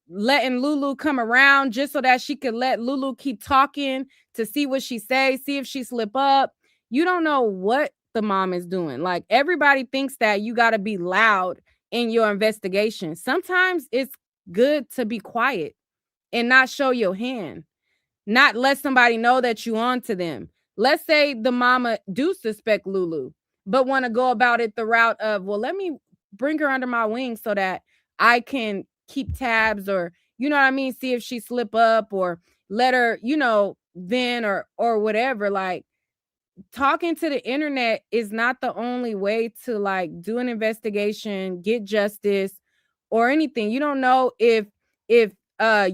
letting Lulu come around just so that she could let Lulu keep talking to see what she say, see if she slip up. You don't know what the mom is doing. Like everybody thinks that you got to be loud in your investigation. Sometimes it's good to be quiet and not show your hand, not let somebody know that you on to them. Let's say the mama do suspect Lulu, but want to go about it the route of, well, let me bring her under my wing so that I can keep tabs, or you know what I mean, see if she slip up, or let her, then or whatever. Like talking to the internet is not the only way to like do an investigation, get justice or anything. You don't know if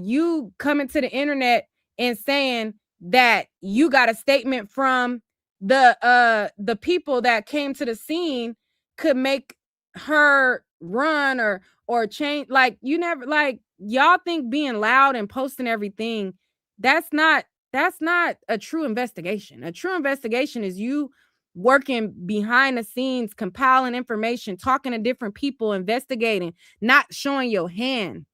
you coming to the internet and saying that you got a statement from the people that came to the scene could make her run or change. Like you never, like y'all think being loud and posting everything, that's not that's not a true investigation. A true investigation is you working behind the scenes, compiling information, talking to different people, investigating, not showing your hand.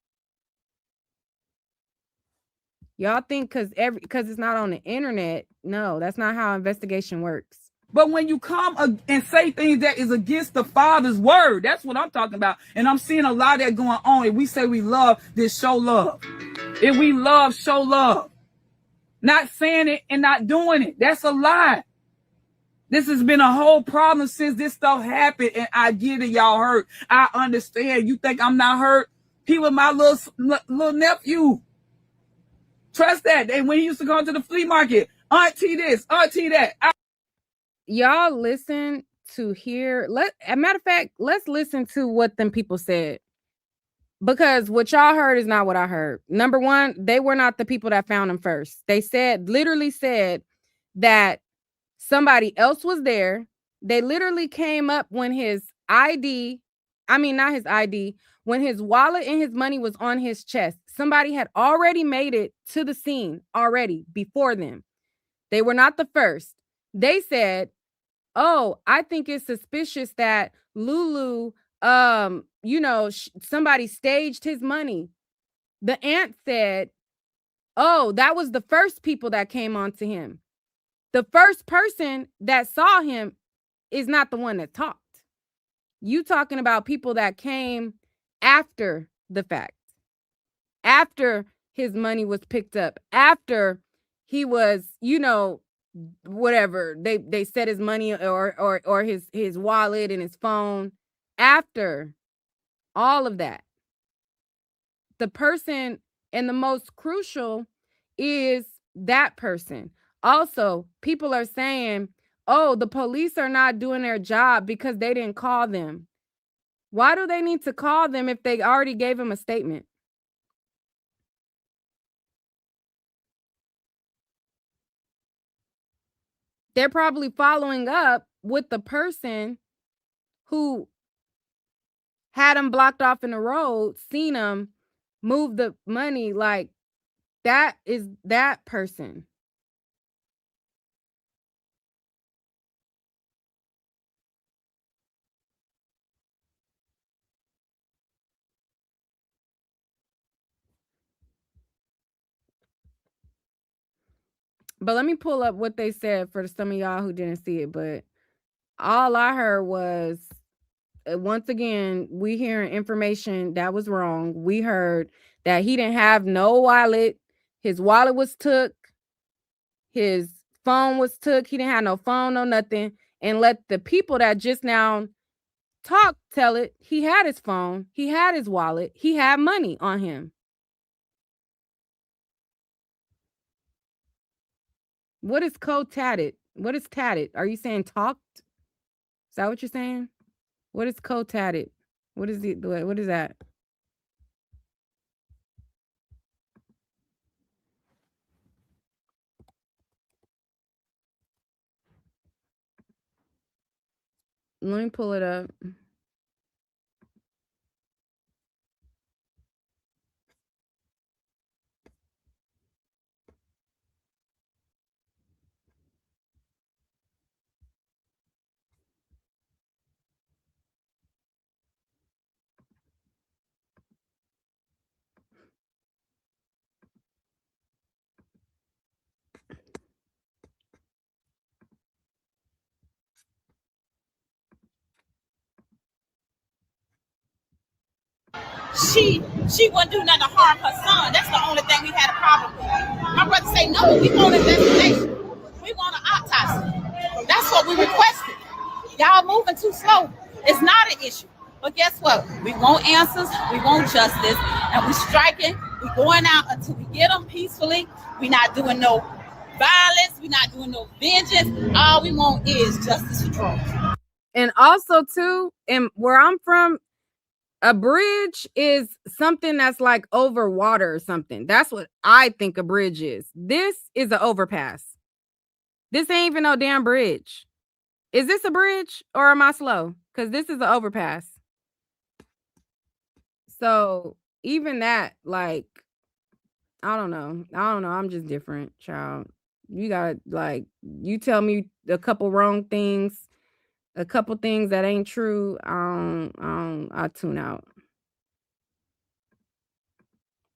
Y'all think because it's not on the internet. No, that's not how investigation works. But when you come and say things that is against the Father's word, that's what I'm talking about. And I'm seeing a lot of that going on. If we say we love, then show love. If we love, show love. Not saying it and not doing it. That's a lie. This has been a whole problem since this stuff happened. And I get it, y'all hurt. I understand. You think I'm not hurt? He was my little nephew. Trust that. And when he used to go to the flea market, auntie this, auntie that. Y'all listen to hear. A matter of fact, let's listen to what them people said. Because what y'all heard is not what I heard. Number one, they were not the people that found him first. They literally said that somebody else was there. They literally came up when his ID, I mean, not his ID, when his wallet and his money was on his chest. Somebody had already made it to the scene already before them. They were not the first. They said, oh, I think it's suspicious that Lulu, somebody staged his money. The aunt said, oh, that was the first people that came on to him. The first person that saw him is not the one that talked. You talking about people that came after the fact, after his money was picked up, after he was, whatever they set his money or his wallet and his phone, after all of that. The person, and the most crucial is that person. Also, people are saying, oh, the police are not doing their job because they didn't call them. Why do they need to call them if they already gave them a statement? They're probably following up with the person who had them blocked off in the road, seen them move the money. Like that is that person. But let me pull up what they said for some of y'all who didn't see it. But all I heard was, once again, we hearing information that was wrong. We heard that he didn't have no wallet. His wallet was took. His phone was took. He didn't have no phone, no nothing. And let the people that just now talk tell it. He had his phone. He had his wallet. He had money on him. What is co-tatted? What is tatted? Are you saying talked? Is that what you're saying? What is co-tatted? What is it? What is that? Let me pull it up. she wouldn't do nothing to harm her son. That's the only thing we had a problem with. My brother say, no, we want an investigation. We want an autopsy. That's what we requested. Y'all moving too slow. It's not an issue. But guess what? We want answers. We want justice. And we striking. We going out until we get them peacefully. We not doing no violence. We not doing no vengeance. All we want is justice for Trump. And also, too, and where I'm from, a bridge is something that's like over water or something. That's what I think a bridge is. This is an overpass. This ain't even no damn bridge. Is this a bridge or am I slow? Because this is an overpass. So even that, like, I don't know. I'm just different, child. You got, like, you tell me a couple wrong things, a couple things that ain't true, I tune out.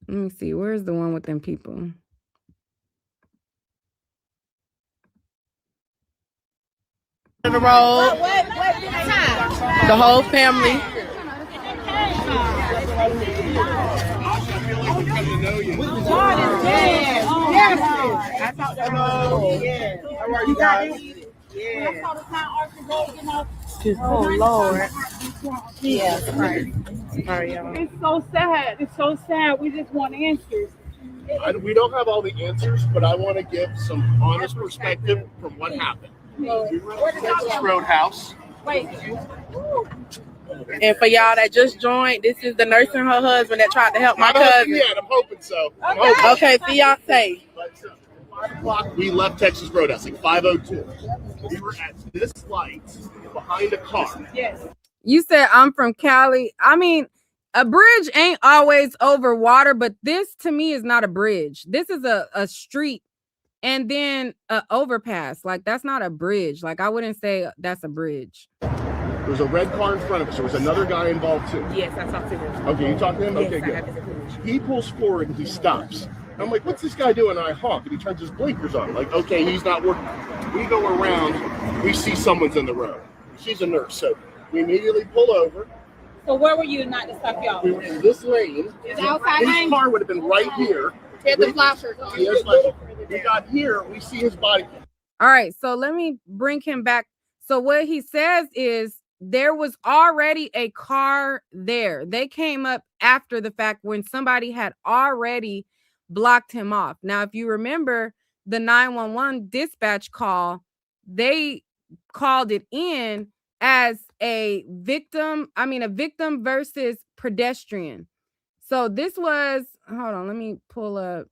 Let me see. Where's the one with them people? The road, the whole family. Oh Lord. Yeah. Sorry, y'all. It's so sad. It's so sad. We just want answers. We don't have all the answers, but I want to give some honest perspective from what happened. We were at Texas Roadhouse. And for y'all that just joined, this is the nurse and her husband that tried to help my cousin. Yeah, I'm hoping so. Okay, fiance. But 5 o'clock, we left Texas Roadhouse, like 5:02. We were at this light behind a car. Yes. You said I'm from Cali. I mean, a bridge ain't always over water, but this to me is not a bridge. This is a street and then an overpass. Like, that's not a bridge. Like, I wouldn't say that's a bridge. There was a red car in front of us. There was another guy involved too. Yes, I talked to him. Okay, you talked to him? Yes, okay, I good. He pulls forward and he stops. I'm like, what's this guy doing? And I honk and he turns his blinkers on. Like, okay, he's not working. We go around, we see someone's in the road. She's a nurse, so we immediately pull over. So where were you not to stop y'all? We were in this lane. His car would have been right here. He had the flashers on. We got here, we see his body. All right, so let me bring him back. So what he says is there was already a car there. They came up after the fact when somebody had already blocked him off. Now, if you remember the 911 dispatch call, they called it in as a victim versus pedestrian. So this was, hold on, let me pull up.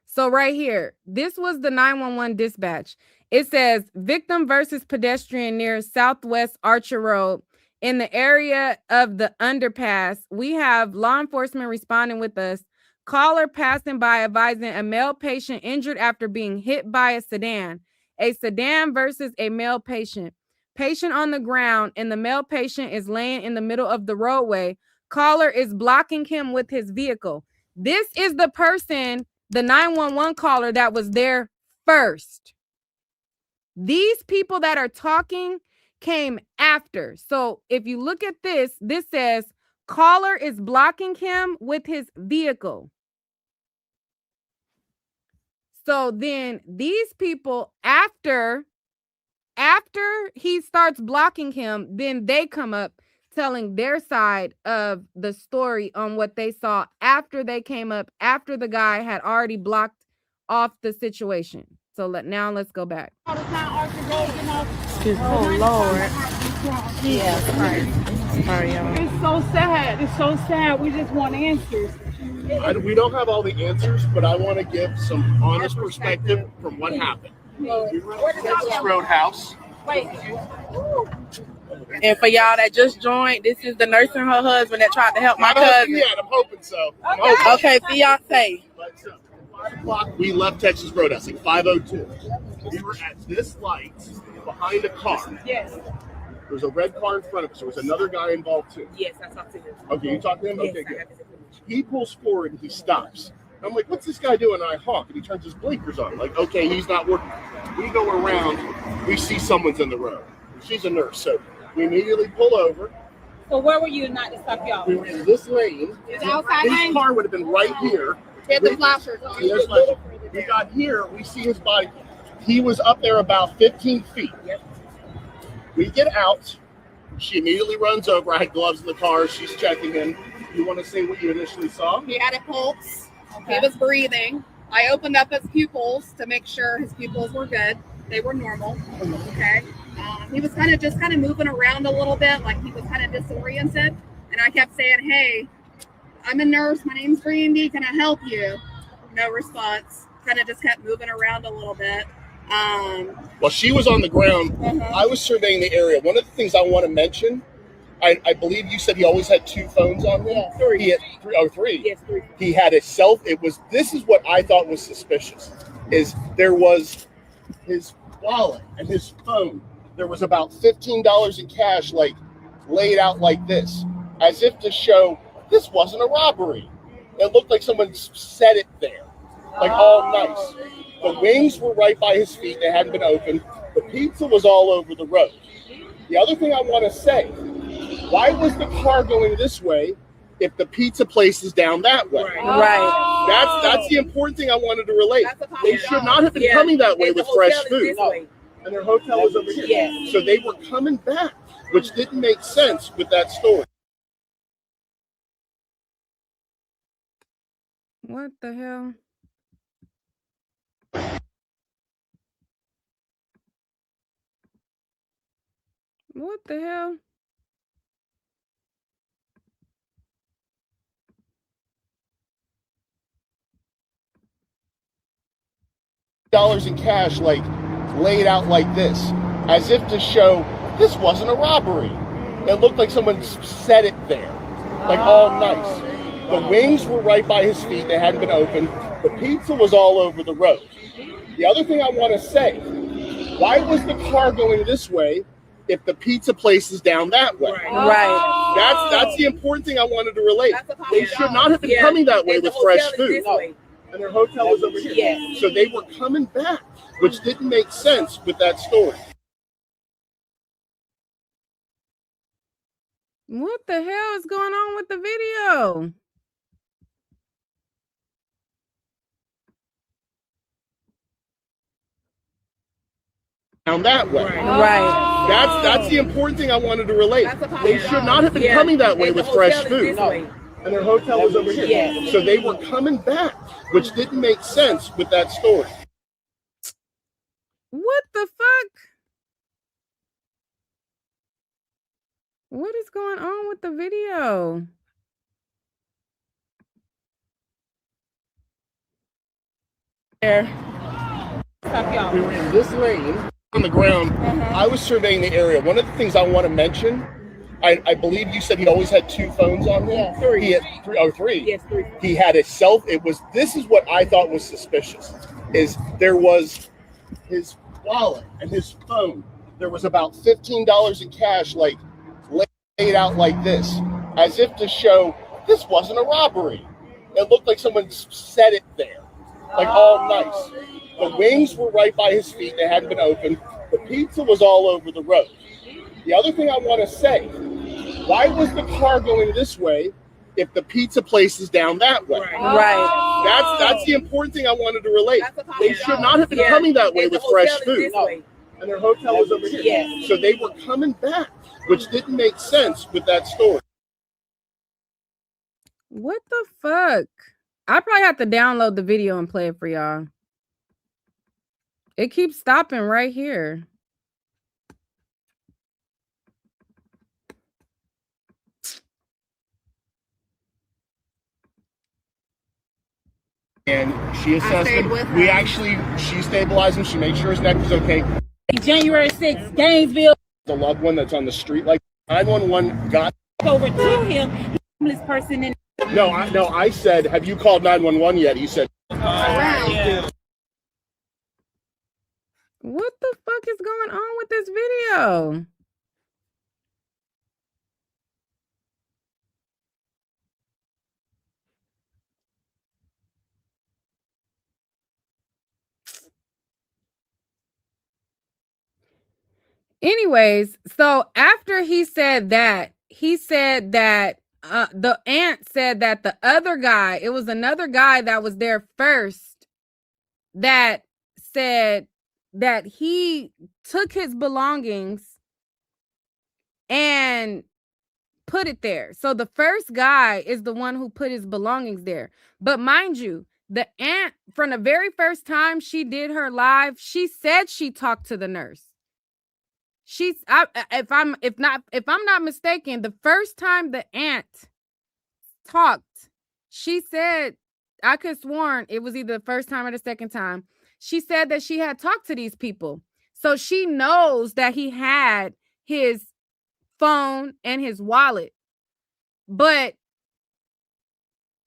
So right here, this was the 911 dispatch. It says victim versus pedestrian near Southwest Archer Road in the area of the underpass. We have law enforcement responding with us. Caller passing by advising a male patient injured after being hit by a sedan. A sedan versus a male patient. Patient on the ground and the male patient is laying in the middle of the roadway. Caller is blocking him with his vehicle. This is the person, the 911 caller that was there first. These people that are talking came after. So if you look at this, this says caller is blocking him with his vehicle. So then these people, after he starts blocking him, then they come up telling their side of the story on what they saw after they came up, after the guy had already blocked off the situation. So now let's go back. Oh Lord. Yeah, sorry, y'all. It's so sad. It's so sad. We just want answers. We don't have all the answers, but I want to give some honest perspective from what happened. We were at Texas Roadhouse. And for y'all that just joined, this is the nurse and her husband that tried to help my cousin. Yeah, I'm hoping so. Okay, fiance. But 5 o'clock, we left Texas Roadhouse, like 5:02. We were at this light behind a car. Yes. There was a red car in front of us. There was another guy involved too. Yes, I talked to him. Okay, you talked to him? Yes, okay, good. He pulls forward and he stops. I'm like, what's this guy doing? And I honk and he turns his blinkers on. Like, okay, he's not working. We go around, we see someone's in the road. She's a nurse, so we immediately pull over. So where were you not to stop y'all? We were in this lane. It's outside His lane? car would have been right here. He had the flashers on. He has flashers. We got here, we see his body. He was up there about 15 feet. Yep. We get out. She immediately runs over. I had gloves in the car. She's checking him. You want to say what you initially saw? He had a pulse. Okay. He was breathing. I opened up his pupils to make sure his pupils were good. They were normal. Okay. He was kind of moving around a little bit, like he was kind of disoriented. And I kept saying, "Hey, I'm a nurse. My name's Brandy. Can I help you?" No response. Kind of just kept moving around a little bit. While she was on the ground, I was surveying the area. One of the things I want to mention, I believe you said he always had 2 phones on him. Yes. Three. He had three. Oh, 3. Yes, 3. He had a this is what I thought was suspicious, is there was his wallet and his phone. There was about $15 in cash, like laid out like this, as if to show this wasn't a robbery. It looked like someone set it there, like all nice. The wings were right by his feet. They hadn't been opened. The pizza was all over the road. The other thing I want to say, why was the car going this way if the pizza place is down that way? Right. That's the important thing I wanted to relate. They should not have been Yeah. coming that way And the with fresh hotel is food. this way. And their hotel was over here. Yes. So they were coming back, which didn't make sense with that story. What the hell? What the hell? Dollars in cash, like laid out like this, as if to show this wasn't a robbery. It looked like someone set it there, like all nice. The wings were right by his feet. They hadn't been opened. The pizza was all over the road. The other thing I want to say, why was the car going this way if the pizza place is down that way? Right. That's the important thing I wanted to relate. They should not have been coming that way And the with fresh hotel is food. this way. And their hotel was over here. Yes. So they were coming back, which didn't make sense with that story. What the hell is going on with the video? Down that way. Right. That's the important thing I wanted to relate. They should not have been Yeah. coming that way And the with fresh hotel is food. this way. And their hotel was over here. Yes. So they were coming back, which didn't make sense with that story. What the fuck? What is going on with the video? Stop y'all. We were in this lane on the ground. I was surveying the area. One of the things I want to mention, I believe you said he always had 2 phones on him. Yes. He had 3. Oh, 3. Yes, 3. He had a this is what I thought was suspicious, is there was his wallet and his phone. There was about $15 in cash, like laid out like this, as if to show this wasn't a robbery. It looked like someone set it there, like all nice. The wings were right by his feet. They hadn't been opened. The pizza was all over the road. The other thing I want to say, why was the car going this way if the pizza place is down that way? Right. That's the important thing I wanted to relate. They should not have been coming that way And with the fresh hotel is food. this way. And their hotel was over here. Yes. So they were coming back, which didn't make sense with that story. What the fuck? I probably have to download the video and play it for y'all. It keeps stopping right here. And she assessed stayed him. with She stabilized him. She made sure his neck was okay. January 6th, Gainesville. The loved one that's on the street, like 911 got Over to him. Homeless person in. I said, have you called 911 yet? He said, Around. What the fuck is going on with this video? Anyways, so after he said that, he said that the aunt said that the other guy, it was another guy that was there first, that said that he took his belongings and put it there. So the first guy is the one who put his belongings there. But mind you, the aunt, from the very first time she did her live, she said she talked to the nurse. If I'm not mistaken, the first time the aunt talked, she said, I could sworn it was either the first time or the second time. She said that she had talked to these people. So she knows that he had his phone and his wallet. But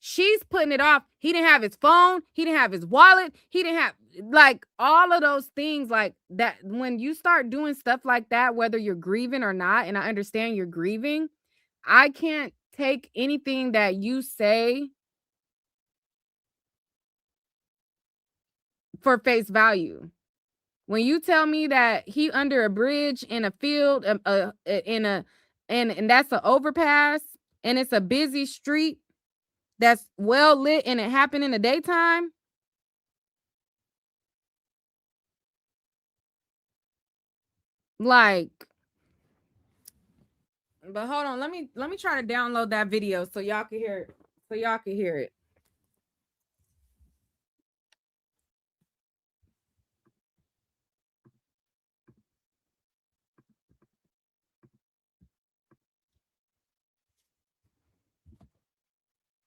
she's putting it off. He didn't have his phone. He didn't have his wallet. He didn't have, like, all of those things like that. When you start doing stuff like that, whether you're grieving or not, and I understand you're grieving, I can't take anything that you say for face value. When you tell me that he under a bridge in a field, and that's an overpass, and it's a busy street that's well lit, and it happened in the daytime, like, but hold on, let me try to download that video so y'all can hear it. So y'all can hear it.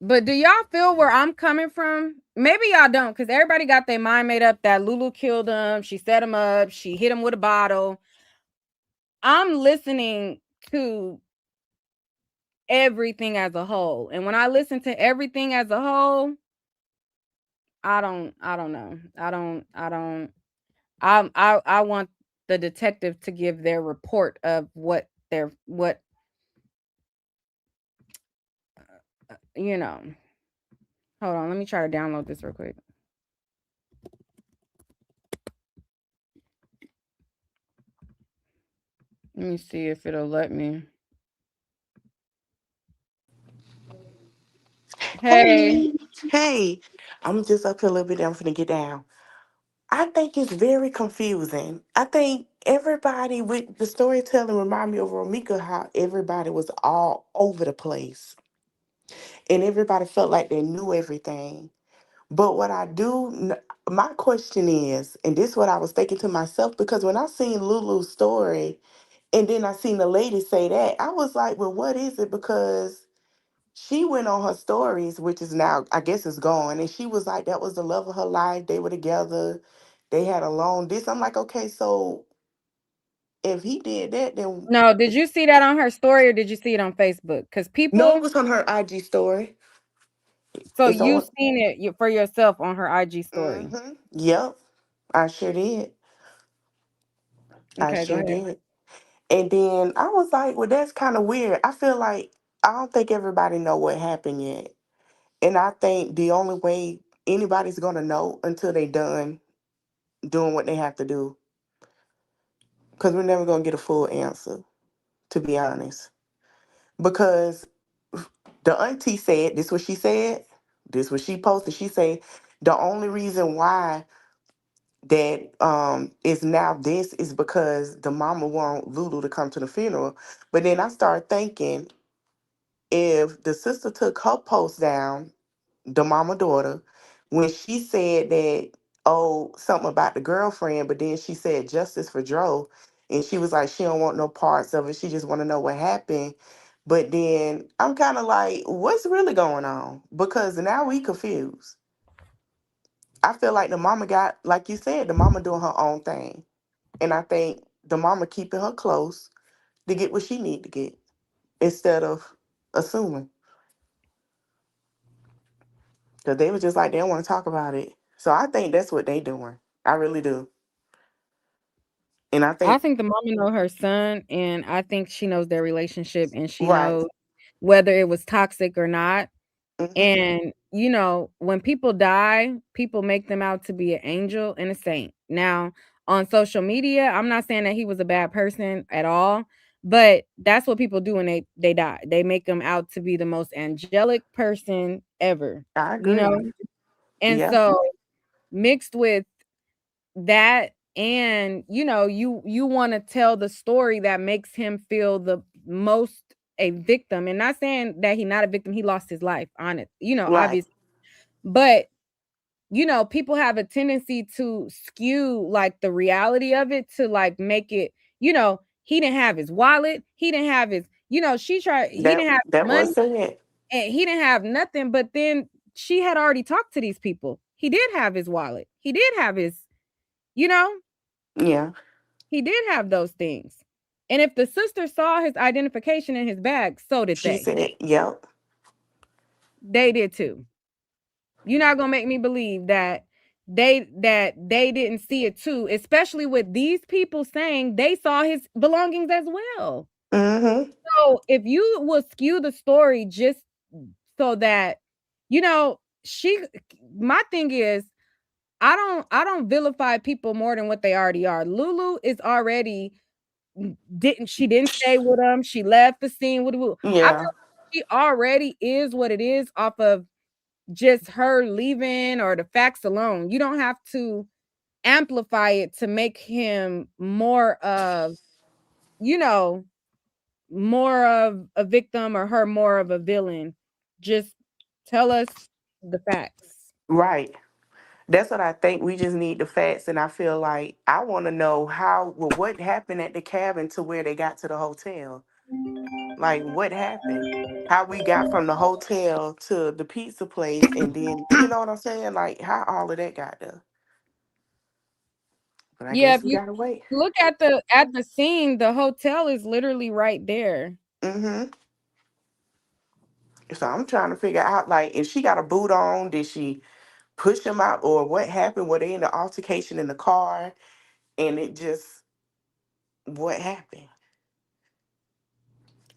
But do y'all feel where I'm coming from? Maybe y'all don't, because everybody got their mind made up that Lulu killed him. She set him up. She hit him with a bottle. I'm listening to everything as a whole. And when I listen to everything as a whole, I don't know. I want the detective to give their report of what you know. Hold on, let me try to download this real quick. Let me see if it'll let me. Hey. Hey, hey, I'm just up here a little bit. I'm finna get down. I think it's very confusing. I think everybody with the storytelling remind me of Romika, how everybody was all over the place and everybody felt like they knew everything. But what my question is, and this is what I was thinking to myself, because when I seen Lulu's story and then I seen the lady say that, I was like, well, what is it? Because she went on her stories, which is now, I guess, is gone, and she was like, that was the love of her life. They were together. They had a long this. I'm like, okay, so if he did that, then No, did you see that on her story or did you see it on Facebook? Because no, it people, was on her IG story. so It's you on. seen it for yourself on her IG story. Yep, I sure did. I Okay, go sure ahead. did. And then I was like, well, that's kind of weird. I feel like I don't think everybody know what happened yet, and I think the only way anybody's gonna know until they done doing what they have to do, because we're never gonna get a full answer, to be honest. Because the auntie said, this what she said, this what she posted. She said the only reason why that is now this is because the mama want Lulu to come to the funeral. But then I started thinking, if the sister took her post down, the mama daughter, when she said that, oh, something about the girlfriend, but then she said justice for Dro, and she was like, she don't want no parts of it. She just want to know what happened. But then I'm kind of like, what's really going on? Because now we confused. I feel like the mama got, like you said, the mama doing her own thing. And I think the mama keeping her close to get what she need to get instead of assuming. Because they was just like, they don't want to talk about it. So I think that's what they doing. I really do. And I I think, think the mama know her son, and I think she knows their relationship, and she right. knows whether it was toxic or not. Hmm. And when people die, people make them out to be an angel and a saint. Now, on social media, I'm not saying that he was a bad person at all, But that's what people do when they die. They make them out to be the most angelic person ever, I you know? agree. And Yeah. so mixed with that, and you want to tell the story that makes him feel the most a victim, and not saying that he's not a victim, he lost his life on it, Right. obviously. But people have a tendency to skew like the reality of it, to like make it, he didn't have his wallet, he didn't have his, he didn't have That money, was it. and he didn't have nothing. But then she had already talked to these people. He did have his wallet. He did have his, you know, Yeah. he did have those things. And if the sister saw his identification in his bag, so did She they. said, yep. They did too. You're not gonna make me believe that they didn't see it too, especially with these people saying they saw his belongings as well. Mm-hmm. So if you will skew the story just so that, she my thing is, I don't vilify people more than what they already are. Lulu is already didn't stay with him. She left the scene with who. I feel Yeah. like she already is what it is off of just her leaving or the facts alone. You don't have to amplify it to make him more of, you know, more of a victim or her more of a villain. Just tell us the facts. Right. That's what I think. We just need the facts. And I feel like I want to know what happened at the cabin to where they got to the hotel. Like, what happened? How we got from the hotel to the pizza place, and then, you know what I'm saying? Like, how all of that got there. But I Yeah, guess if we you gotta wait. look at the scene, the hotel is literally right there. Mm-hmm. So I'm trying to figure out, like, if she got a boot on, did she push him out, or what happened? Were they in the altercation in the car, and it just what happened?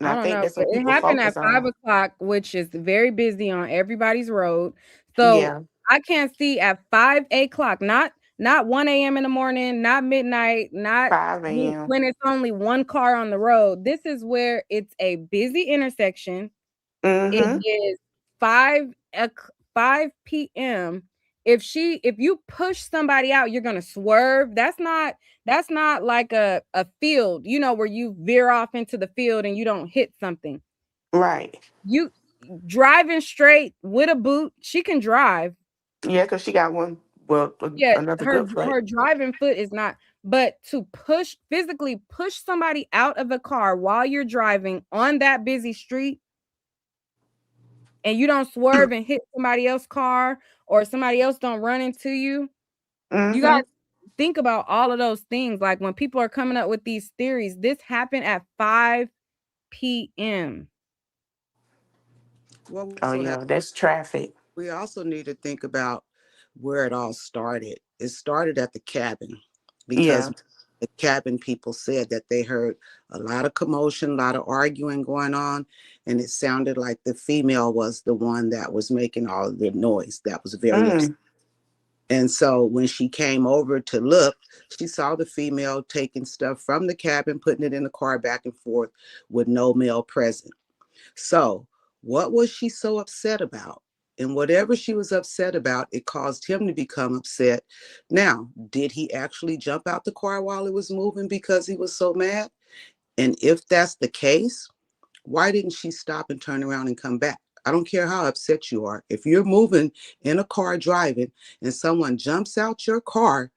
And I I don't think know, that's but what it people happened at focus 5 on. o'clock, which is very busy on everybody's road. So Yeah, I can't see at 5 o'clock, not 1 a.m. in the morning, not midnight, not 5 a.m. when it's only one car on the road. This is where it's a busy intersection. It Mm-hmm. is 5 p.m. If you push somebody out, you're gonna swerve. That's not like a field, where you veer off into the field and you don't hit something. Right. You driving straight with a boot, she can drive. Yeah, because she got one. Well, Yeah, another her good foot. her driving foot is not, but to physically push somebody out of a car while you're driving on that busy street, and you don't swerve and hit somebody else's car, or somebody else don't run into you. You got Mm-hmm. to think about all of those things. Like when people are coming up with these theories, this happened at 5 p.m. Well, we Oh also have yeah, that's traffic. we also need to think about where it all started. It started at the cabin because Yeah. the cabin people said that they heard a lot of commotion, a lot of arguing going on, and it sounded like the female was the one that was making all of the noise. That was very upset. Mm. And so when she came over to look, she saw the female taking stuff from the cabin, putting it in the car back and forth with no male present. So, what was she so upset about? And whatever she was upset about, it caused him to become upset. Now, did he actually jump out the car while it was moving because he was so mad? And if that's the case, why didn't she stop and turn around and come back? I don't care how upset you are. If you're moving in a car driving and someone jumps out your car,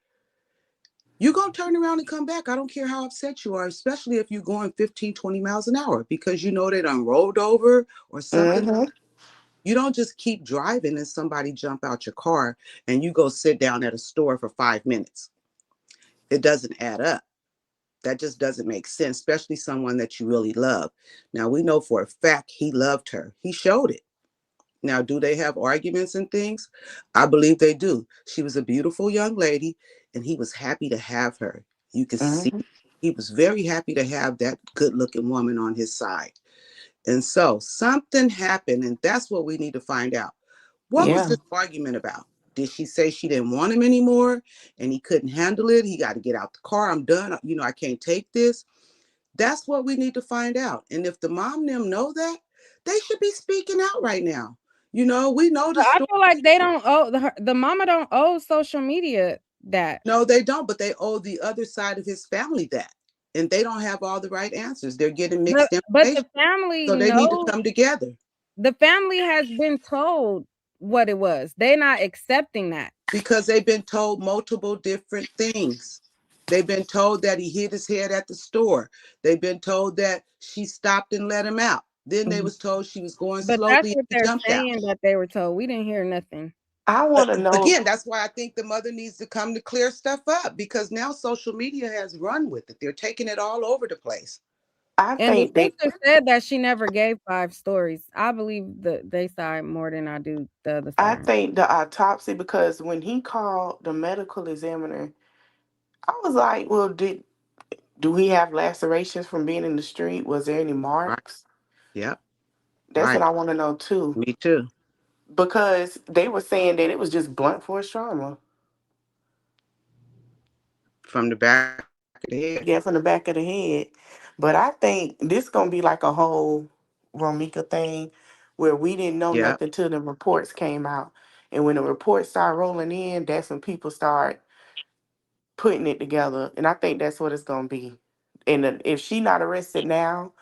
you're going to turn around and come back. I don't care how upset you are, especially if you're going 15, 20 miles an hour because you know they done rolled over or something. Mm-hmm. You don't just keep driving and somebody jump out your car and you go sit down at a store for 5 minutes. It doesn't add up. That just doesn't make sense, especially someone that you really love. Now, we know for a fact he loved her. He showed it. Now, do they have arguments and things? I believe they do. She was a beautiful young lady, and he was happy to have her. You can see Mm-hmm. he was very happy to have that good looking woman on his side. And so something happened, and that's what we need to find out. What was Yeah. this argument about? Did she say she didn't want him anymore and he couldn't handle it? He got to get out the car. I'm done. I can't take this. That's what we need to find out. And if the mom and them know that, they should be speaking out right now. We know the But I story. feel like they don't owe the mama don't owe social media that. No, they don't, but they owe the other side of his family that. And they don't have all the right answers. They're getting But mixed but information. the family So they need to knows come together the family has been told what it was. They're not accepting that. because they've been told multiple different things. They've been told that he hit his head at the store. They've been told that she stopped and let him out. Then they Mhm. was told she was going But that's slowly and what he they're jumped out. saying that they were told. We didn't hear nothing. I want to know. Again, that's why I think the mother needs to come to clear stuff up because now social media has run with it. They're taking it all over the place. I And the think they. sister said that she never gave 5 stories. I believe they side more than I do the other I side. think the autopsy, because when he called the medical examiner, I was like, "Well, do he have lacerations from being in the street? Was there any Right. marks?" Yep. That's what Right. I want to know too, Me too. because they were saying that it was just blunt force trauma. From the back of the head. Yeah, from the back of the head. But I think this gonna be like a whole Romika thing where we didn't know Yep. nothing till the reports came out. And when the reports start rolling in, that's when people start putting it together. And I think that's what it's gonna be. And if she not arrested now,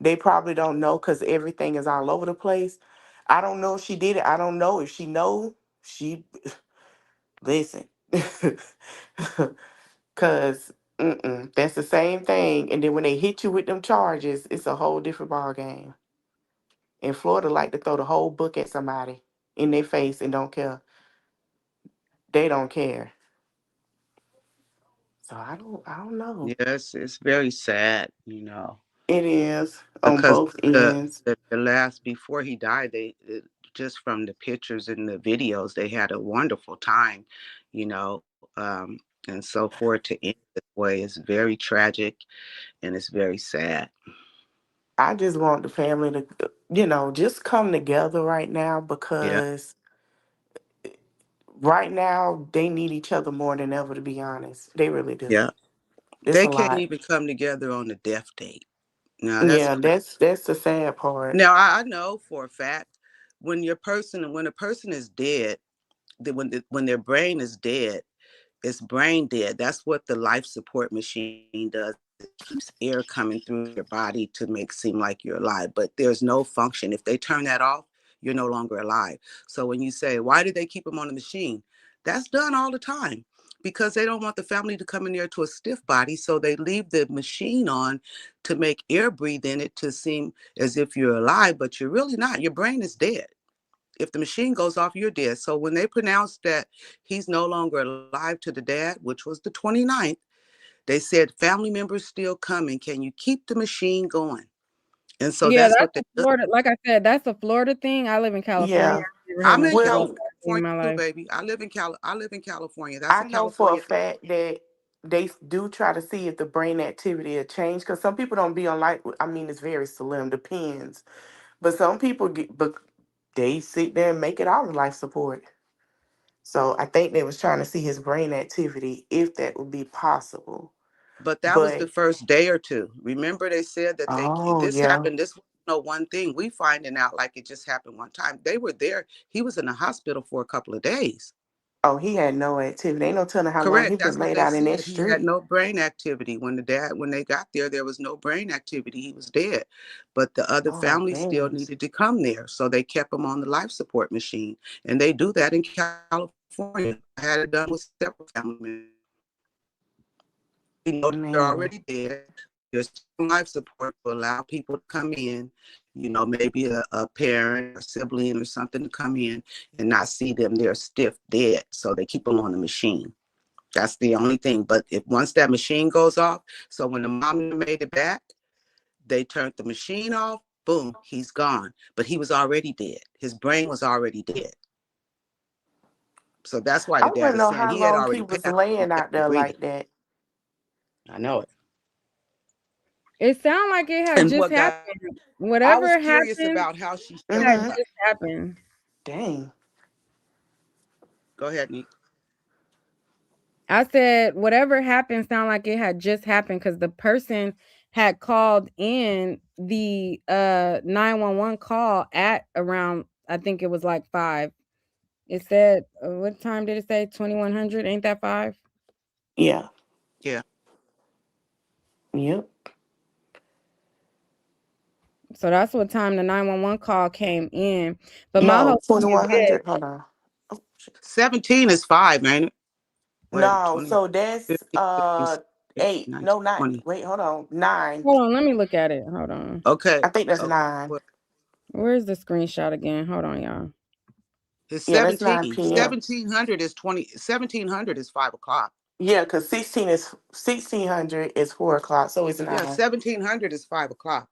they probably don't know because everything is all over the place. I don't know if she did it. I don't know if she know. She listen. Cause that's the same thing. And then when they hit you with them charges, it's a whole different ball game. In Florida, like to throw the whole book at somebody in their face and don't care. They don't care. So I don't know. Yes, it's very sad. It is on Because both the ends. the last before he died, just from the pictures and the videos, they had a wonderful time, you know. And so for it to end this way is very tragic and it's very sad. I just want the family to, just come together right now Yeah, because right now they need each other more than ever, to be honest. They really do. yeah. It's They a can't lot. even come together on the death date. Now that's Yeah, crazy. that's the sad part. Now I know for a fact when a person is dead, when their brain is dead, it's brain dead. That's what the life support machine does. It keeps air coming through your body to make seem like you're alive, but there's no function. If they turn that off, you're no longer alive. So when you say, why do they keep them on the machine? That's done all the time because they don't want the family to come in there to a stiff body. So they leave the machine on to make air breathe in it to seem as if you're alive, but you're really not. Your brain is dead. If the machine goes off, you're dead. So when they pronounced that he's no longer alive to the dad, which was the 29th, they said, family members still coming. Can you keep the machine going? And so Yeah, that's that's what they a done. Florida, like I said, that's a Florida thing. I live in California. Yeah. I've never had I'm in nothing like Well, that in California my too, life. baby. I live in California. That's I a know for a California thing. fact that they do try to see if the brain activity will change because some people don't be on light. I mean, it's very slim, depends. But some people get, but they sit there and make it out of life support. So I think they was trying to see his brain activity if that would be possible. But that was the But first day or two. Remember, they said that oh this yeah, happened. This was no one thing. We finding out like it just happened one time. They were there. He was in the hospital for a couple of days. oh he had no activity. Ain't no telling how long he Correct. been That's what laid they out in that said. He had street. no brain activity. When they got there was no brain activity. He was dead. But the other Oh family still man, needed to come there. So they kept him on the life support machine. And they do that in California. I had it done with several family members. We know that they're man. already dead. There's still life support to allow people to come in, maybe a parent or sibling or something to come in and not see them. They're stiff dead. So they keep them on the machine. That's the only thing. But if once that machine goes off, so when the mom made it back, they turned the machine off, boom, he's gone. But he was already dead. His brain was already dead. So that's why I the want dad to is know saying how he had long he already was passed. He laying out was there breathing. like that. I know it. It sounded like it had And just what got, happened. I was Whatever curious happened about how she showed had Mm-hmm. up. just happened. Dang. Go ahead, Nick. I said whatever happened sounded like it had just happened because the person had called in the 911 call at around, I think it was like 5. It said, what time did it say? 2100? Ain't that 5? Yeah. Yeah. Yep. So that's what time the 911 call came in. But my No, whole thing is this. 2100. Hold on. Oh, shit. 17 is 5, ain't it? Wait, No, 20, so that's 15, 16, 8. 19, No, 9. 20. Wait, hold on. 9. Hold on, let me look at it. Hold on. Okay. I think that's Okay. 9. Well, Where's the screenshot again? Hold on, y'all. it's Yeah, that's 17. 9 p.m. 1700 is 20. 1700 is 5 o'clock. Yeah, because 1600 is 4 o'clock, so it's Yeah, 9. 1700 is 5 o'clock.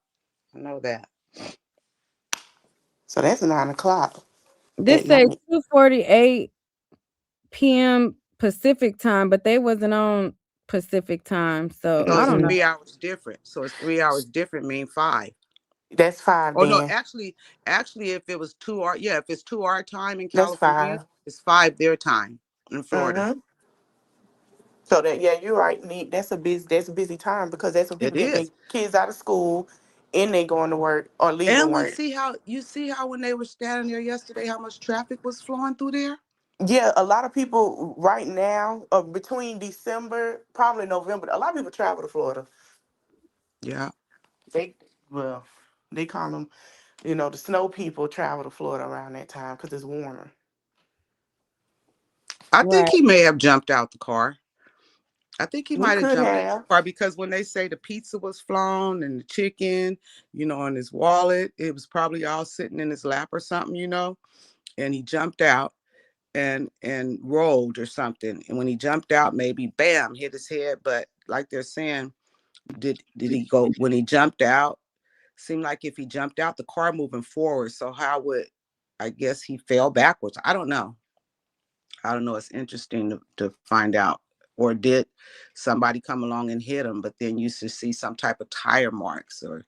I know that. So that's 9 o'clock This at says night. 2:48 p.m. Pacific time, but they wasn't on Pacific time, so So I it's don't know. Mm-mm. 3 hours different. So it's 3 hours different mean 5. That's 5 Oh no, then. actually, if it was 2 hour, yeah, if it's 2 hour time in That's California, 5. it's 5 their time in Florida. Mm-hmm. So that, yeah, you're right, Neat. That's a busy time because that's when It people get their is. kids out of school and they going to work or leaving And we work. see how when they were standing there yesterday, how much traffic was flowing through there. Yeah, a lot of people right now, between December, probably November, a lot of people travel to Florida. Yeah. They, well, they call them, the snow people travel to Florida around that time because it's warmer. I think Right. he may have jumped out the car. I think he We might have could jumped out the have. car because when they say the pizza was flown and the chicken, in his wallet, it was probably all sitting in his lap or something, and he jumped out and rolled or something. And when he jumped out, maybe bam, hit his head. But like they're saying, did he go when he jumped out? Seemed like if he jumped out, the car moving forward. So how would I guess he fell backwards? I don't know. I don't know. It's interesting to find out. Or did somebody come along and hit him? But then you should see some type of tire marks or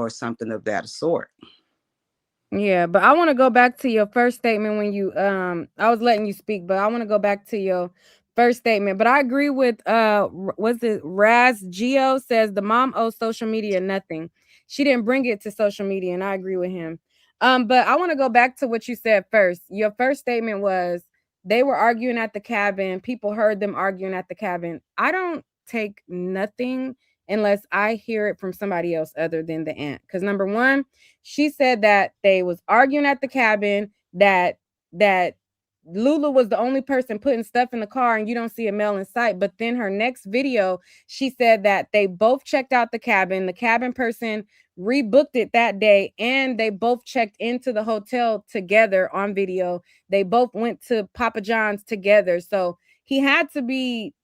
something of that sort. Yeah, but I want to go back to your first statement when you I was letting you speak, but I want to go back to your first statement. But I agree with was it Raz Geo says the mom owes social media nothing. She didn't bring it to social media, and I agree with him. But I want to go back to what you said first. Your first statement was they were arguing at the cabin. People heard them arguing at the cabin. I don't take nothing unless I hear it from somebody else other than the aunt. Because number one, she said that they was arguing at the cabin, that Lulu was the only person putting stuff in the car and you don't see a male in sight. But then her next video, she said that they both checked out the cabin. The cabin person rebooked it that day and they both checked into the hotel together on video. They both went to Papa John's together. So he had to be,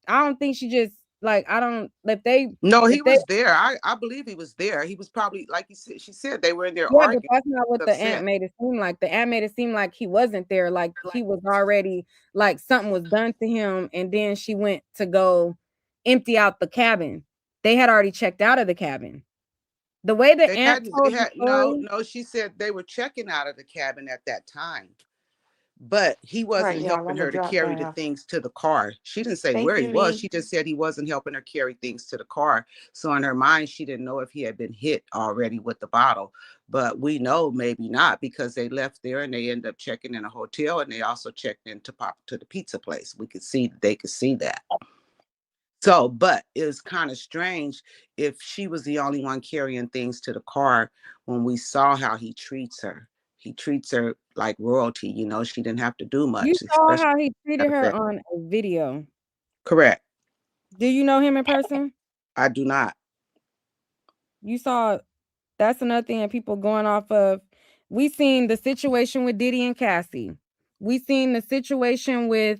I don't think she just like, I don't, No, he if they was there. I believe he was there. He was probably like she said they were in there Yeah, but arguing, that's not what the aunt upset. made it seem like. The aunt made it seem like he wasn't there, like he was already like something was done to him, and then she went to go empty out the cabin. They had already checked out of the cabin. The way the They aunt hadn't. They told the had no, story, no. She said they were checking out of the cabin at that time, but he Right, wasn't y'all. helping I'm gonna her to drop carry the down. things to the car. She didn't say Thank where he you, was. Nee. She just said he wasn't helping her carry things to the car. So in her mind, she didn't know if he had been hit already with the bottle. But we know maybe not because they left there and they ended up checking in a hotel and they also checked in to the pizza place. They could see that. So, but it was kind of strange if she was the only one carrying things to the car when we saw how he treats her. He treats her like royalty, she didn't have to do you much, saw especially how he treated matter of her fact. on a video. Correct. Do you know him in person? I do not. You saw that's another thing that people going off of. We seen the situation with Diddy and Cassie. We seen the situation with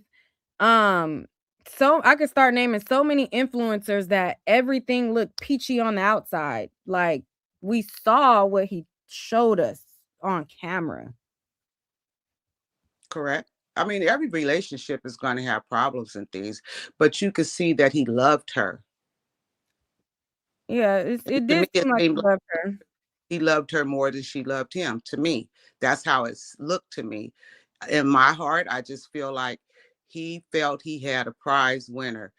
Um, so I could start naming so many influencers that everything looked peachy on the outside. Like we saw what he showed us on camera. Correct. I mean, every relationship is going to have problems and things, but you could see that he loved her. Yeah, it To me, did it seem like seemed he like loved her. he loved her more than she loved him. To me, that's how it's looked to me. In my heart, I just feel like he felt he had a prize winner,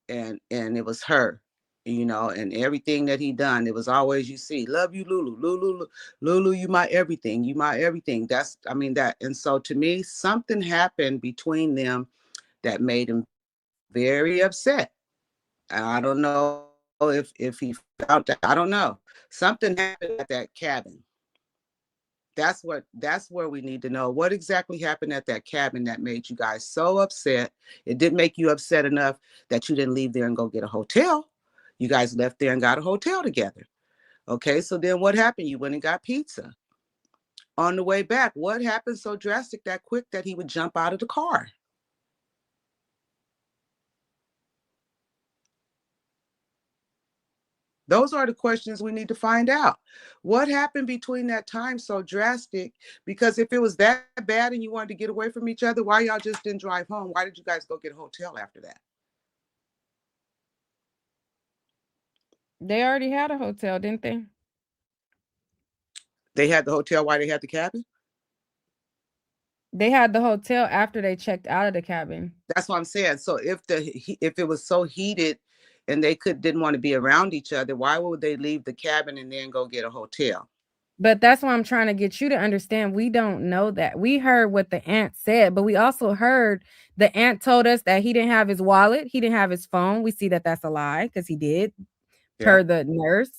and it was her. and everything that he done, it was always, you see, love you, Lulu, Lulu, Lulu, you my everything, you my everything. That's, I mean, that. And so to me, something happened between them that made him very upset. I don't know if he found out. I don't know. Something happened at that cabin. That's where we need to know what exactly happened at that cabin that made you guys so upset. It didn't make you upset enough that you didn't leave there and go get a hotel. You guys left there and got a hotel together. Okay, so then what happened? You went and got pizza. On the way back, what happened so drastic that quick that he would jump out of the car? Those are the questions we need to find out. What happened between that time so drastic? Because if it was that bad and you wanted to get away from each other, why y'all just didn't drive home? Why did you guys go get a hotel after that? They already had a hotel, didn't they? They had the hotel while they had the cabin? They had the hotel after they checked out of the cabin. That's what I'm saying. So if it was so heated and they didn't want to be around each other, why would they leave the cabin and then go get a hotel? But that's why I'm trying to get you to understand. We don't know that. We heard what the aunt said, but we also heard the aunt told us that he didn't have his wallet, he didn't have his phone. We see that that's a lie because he did, Yeah. per the nurse.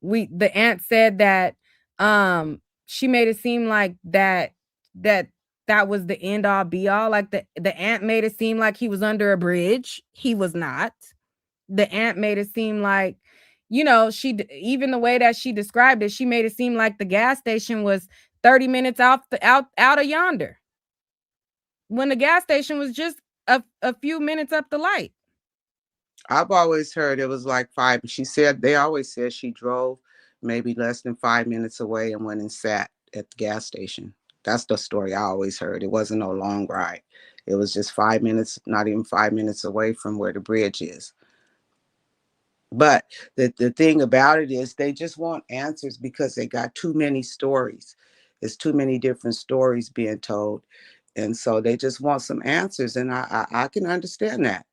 The aunt said that she made it seem like that that was the end all be all. Like the aunt made it seem like he was under a bridge. He was not. The aunt made it seem like, even the way that she described it, she made it seem like the gas station was 30 minutes out of yonder, when the gas station was just a few minutes up the light. I've always heard it was like five. She said they always said she drove maybe less than 5 minutes away and went and sat at the gas station. That's the story I always heard. It wasn't no long ride. It was just 5 minutes, not even 5 minutes away from where the bridge is. But the thing about it is they just want answers because they got too many stories. There's too many different stories being told. And so they just want some answers. And I can understand that,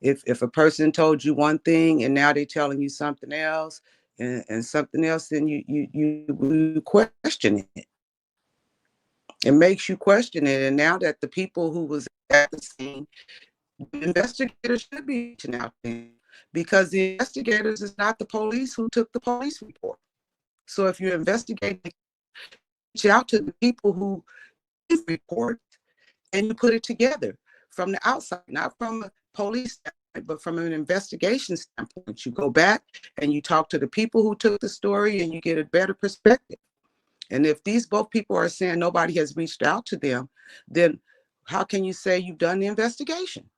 If a person told you one thing and now they're telling you something else and something else, then you question it. It makes you question it. And now that the people who was at the scene, the investigators should be reaching out to him because the investigators is not the police who took the police report. So if you're investigating, reach out to the people who gave report and you put it together from the outside, not from a police standpoint, but from an investigation standpoint. You go back and you talk to the people who took the story and you get a better perspective. And if these both people are saying nobody has reached out to them, then how can you say you've done the investigation?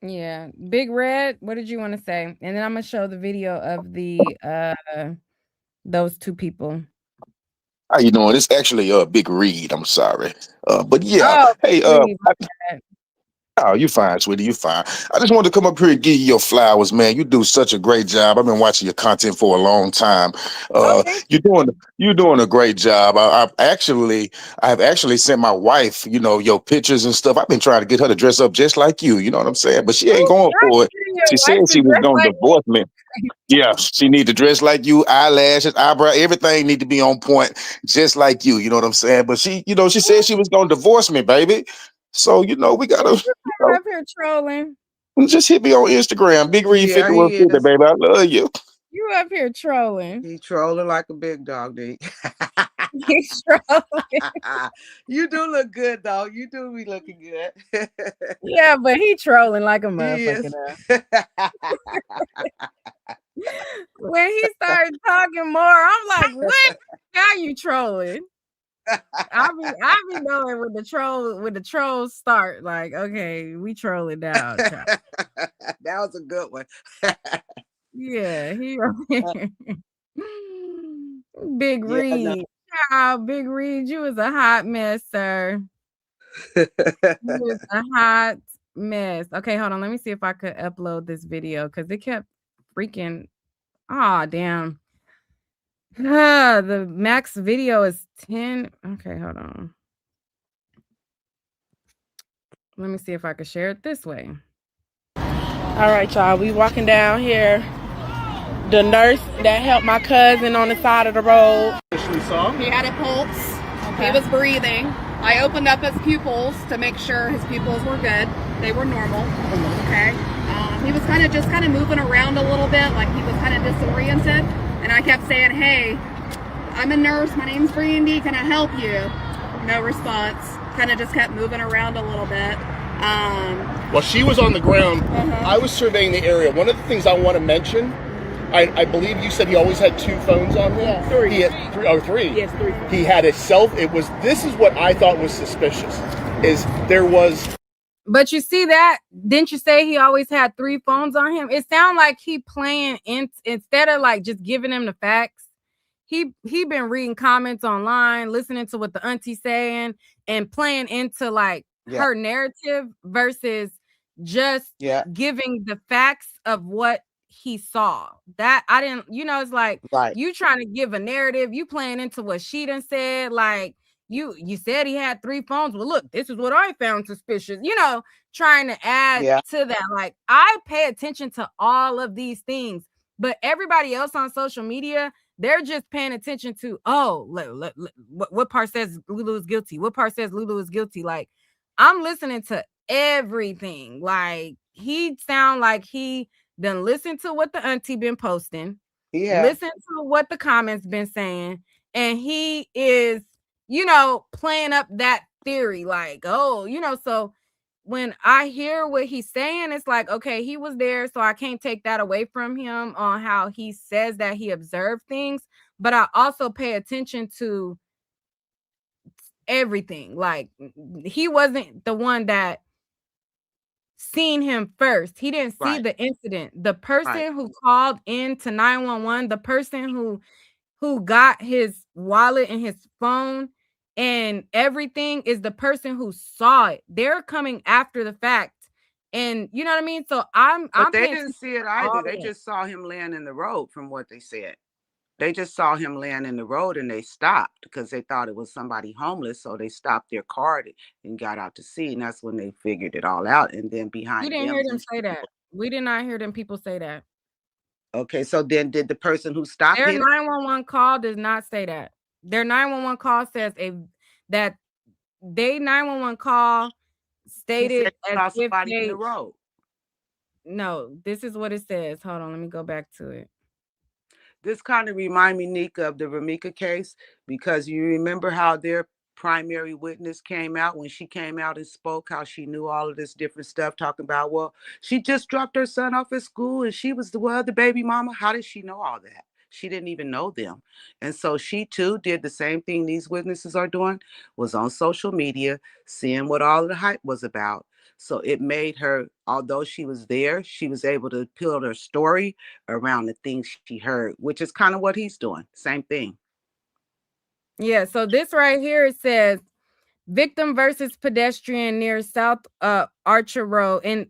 Yeah. Big Red, what did you want to say? And then I'm gonna show the video of the those two people. How you doing? It's actually Big Reed. I'm sorry, but yeah. Oh, Hey, Reed, my bad. oh, you fine, sweetie. You fine. I just wanted to come up here and give you your flowers, man. You do such a great job. I've been watching your content for a long time. Oh, thank You're doing a great job. I have actually sent my wife, your pictures and stuff. I've been trying to get her to dress up just like you. You know what I'm saying? But she ain't you. going Not for it. getting your She said wife to she was dress gonna like divorce me. Yeah, she need to dress like you, eyelashes, eyebrow, everything need to be on point, just like you. You know what I'm saying? But she me. said she was gonna divorce me, baby. So we gotta, you You know, up here trolling. just hit me on Instagram, Big Read Yeah, he 5150, is. baby. I love you. You up here trolling. He trolling like a big dog, dude. He's trolling. You do look good, though. You do be looking good. Yeah, but he trolling like a He motherfucker is. now. When he started talking more, I'm like, what? Now you trolling. I be knowing when the trolls start. Like, okay, we trolling now, child. That was a good one. Yeah, he Big Yeah, no. Reed. Child, Big Reed, you was a hot mess, sir. You was a hot mess. Okay, hold on. Let me see if I could upload this video because it kept freaking. Ah, damn. The max video is 10. Okay, hold on. Let me see if I can share it this way. All right, y'all. We walking down here. The nurse that helped my cousin on the side of the road. He had a pulse. Okay. He was breathing. I opened up his pupils to make sure his pupils were good. They were normal. Okay. He was kind of moving around a little bit, like he was kind of disoriented. And I kept saying, "Hey, I'm a nurse. My name's Brandy. Can I help you?" No response. Kind of just kept moving around a little bit. While she was on the ground, I was surveying the area. One of the things I want to mention, I believe you said he always had 2 phones on him. Yeah, 3. He had 3. Oh, 3. Yes, 3. He had a this is what I thought was suspicious, is there was. But you see that? Didn't you say he always had 3 phones on him? It sounded like he playing instead of like just giving him the facts. He been reading comments online, listening to what the auntie's saying, and playing into like her narrative versus just giving the facts of what he saw. That I didn't, it's like you trying to give a narrative, you playing into what she done said, like you said he had 3 phones. Well, look, this is what I found suspicious, trying to add to that. Like, I pay attention to all of these things, but everybody else on social media, they're just paying attention to, what part says Lulu is guilty? What part says Lulu is guilty? Like, I'm listening to everything. Like, he sound like he done listen to what the auntie been posting, listen to what the comments been saying, and he is, playing up that theory. Like, so when I hear what he's saying, it's like, okay, he was there, so I can't take that away from him on how he says that he observed things, but I also pay attention to everything. Like, he wasn't the one that seen him first. He didn't see the incident. The person who called in to 911, the person who got his wallet and his phone and everything is the person who saw it. They're coming after the fact. And you know what I mean? So But they didn't see it either. They just saw him laying in the road from what they said. They just saw him laying in the road and they stopped because they thought it was somebody homeless. So they stopped their car and got out to see. And that's when they figured it all out. And then behind we didn't hear them say that. We did not hear them people say that. Okay, so then did the person who stopped their 911 call does not say that. Their 911 call says that they 911 call stated as if somebody in the road. No, this is what it says. Hold on, let me go back to it. This kind of remind me, Nika, of the Ramika case, because you remember how their primary witness came out when she came out and spoke, how she knew all of this different stuff, talking about, well, she just dropped her son off at school and she was the baby mama. How did she know all that? She didn't even know them. And so she too did the same thing these witnesses are doing, was on social media, seeing what all of the hype was about. So it made her, although she was there, she was able to build her story around the things she heard, which is kind of what he's doing. Same thing. Yeah, so this right here, it says victim versus pedestrian near South Archer Road. And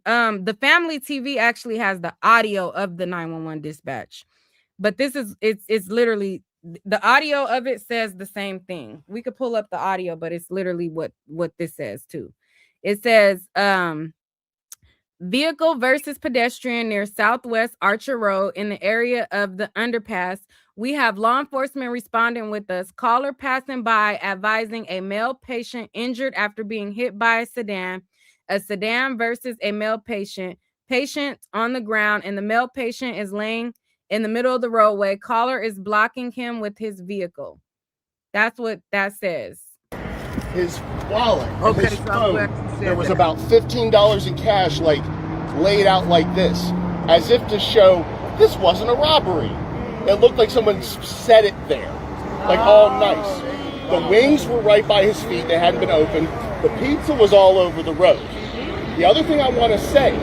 the Family TV actually has the audio of the 911 dispatch. But this is it's literally the audio of it says the same thing. We could pull up the audio, but it's literally what this says too. It says vehicle versus pedestrian near Southwest Archer Road in the area of the underpass. We have law enforcement responding with us. Caller passing by advising a male patient injured after being hit by a sedan. A sedan versus a male patient. Patient on the ground and the male patient is laying in the middle of the roadway. Caller is blocking him with his vehicle. That's what that says. His wallet, his phone, there was about $15 in cash, like laid out like this, as if to show this wasn't a robbery. It looked like someone set it there, like all nice. The wings were right by his feet; they hadn't been opened. The pizza was all over the road. The other thing I want to say: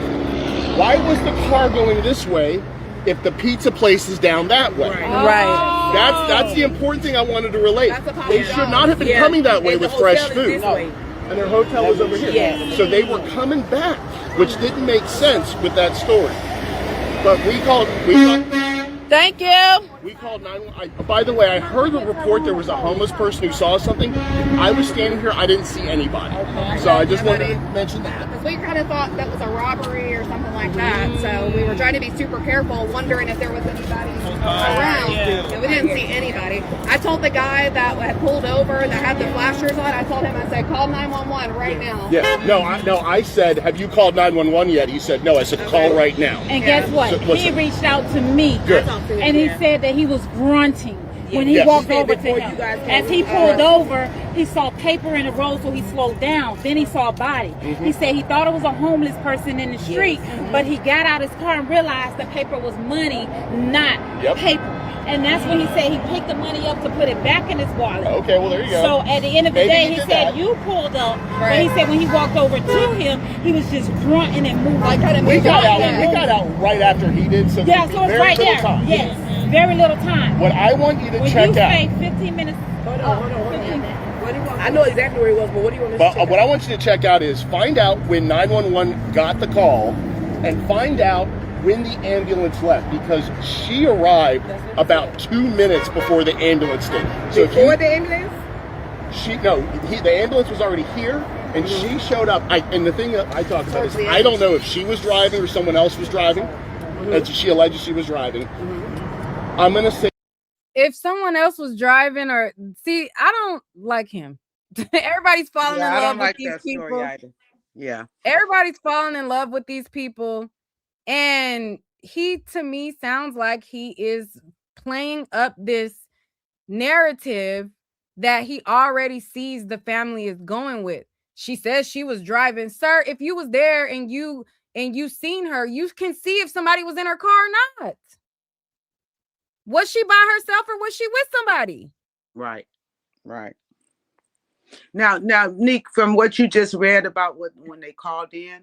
why was the car going this way if the pizza place is down that way? Right. That's the important thing I wanted to relate. They should not have been coming that way with fresh food. And their hotel was over here. Yes. So they were coming back, which didn't make sense with that story. But we called. Thank you. We called 911. By the way, I heard the report there was a homeless person who saw something. I was standing here. I didn't see anybody. So I just wanted to mention that. Because we kind of thought that was a robbery or something like that. So we were trying to be super careful, wondering if there was anybody around. And we didn't see anybody. I told the guy that had pulled over, that had the flashers on, I told him, I said, call 911 right now. Yeah. No, I said, have you called 911 yet? He said, no. I said, call right now. And guess what? So, he reached out to me. Good. And he said that he was grunting when he walked over to him. As he pulled over, he saw paper in the road, so he slowed down. Then he saw a body. He said he thought it was a homeless person in the street, but he got out his car and realized the paper was money, not paper. And that's when he said he picked the money up to put it back in his wallet. Okay, well, there you go. So at the end of the day, he said you pulled up. But he said when he walked over to him, he was just grunting and moving. We got out right after he did. So yeah, so it's right there. Time. Yes, very little time. What I want you to when check you out. Say 15 minutes. Hold on. I know exactly where he was, but what do you want to check out? What I want you to check out is find out when 911 got the call and find out when the ambulance left, because she arrived about 2 minutes before the ambulance did. So before the ambulance? The ambulance was already here, and she showed up. And the thing that I talked about is I don't know if she was driving or someone else was driving. She alleged she was driving. I'm gonna say if someone else was driving, or see, I don't like him. Everybody's falling in love with these people. Yeah, everybody's falling in love with these people. And he, to me, sounds like he is playing up this narrative that he already sees the family is going with. She says she was driving. Sir, if you was there and you seen her, you can see if somebody was in her car or not. Was she by herself or was she with somebody? Right. Now, Nick, from what you just read about when they called in,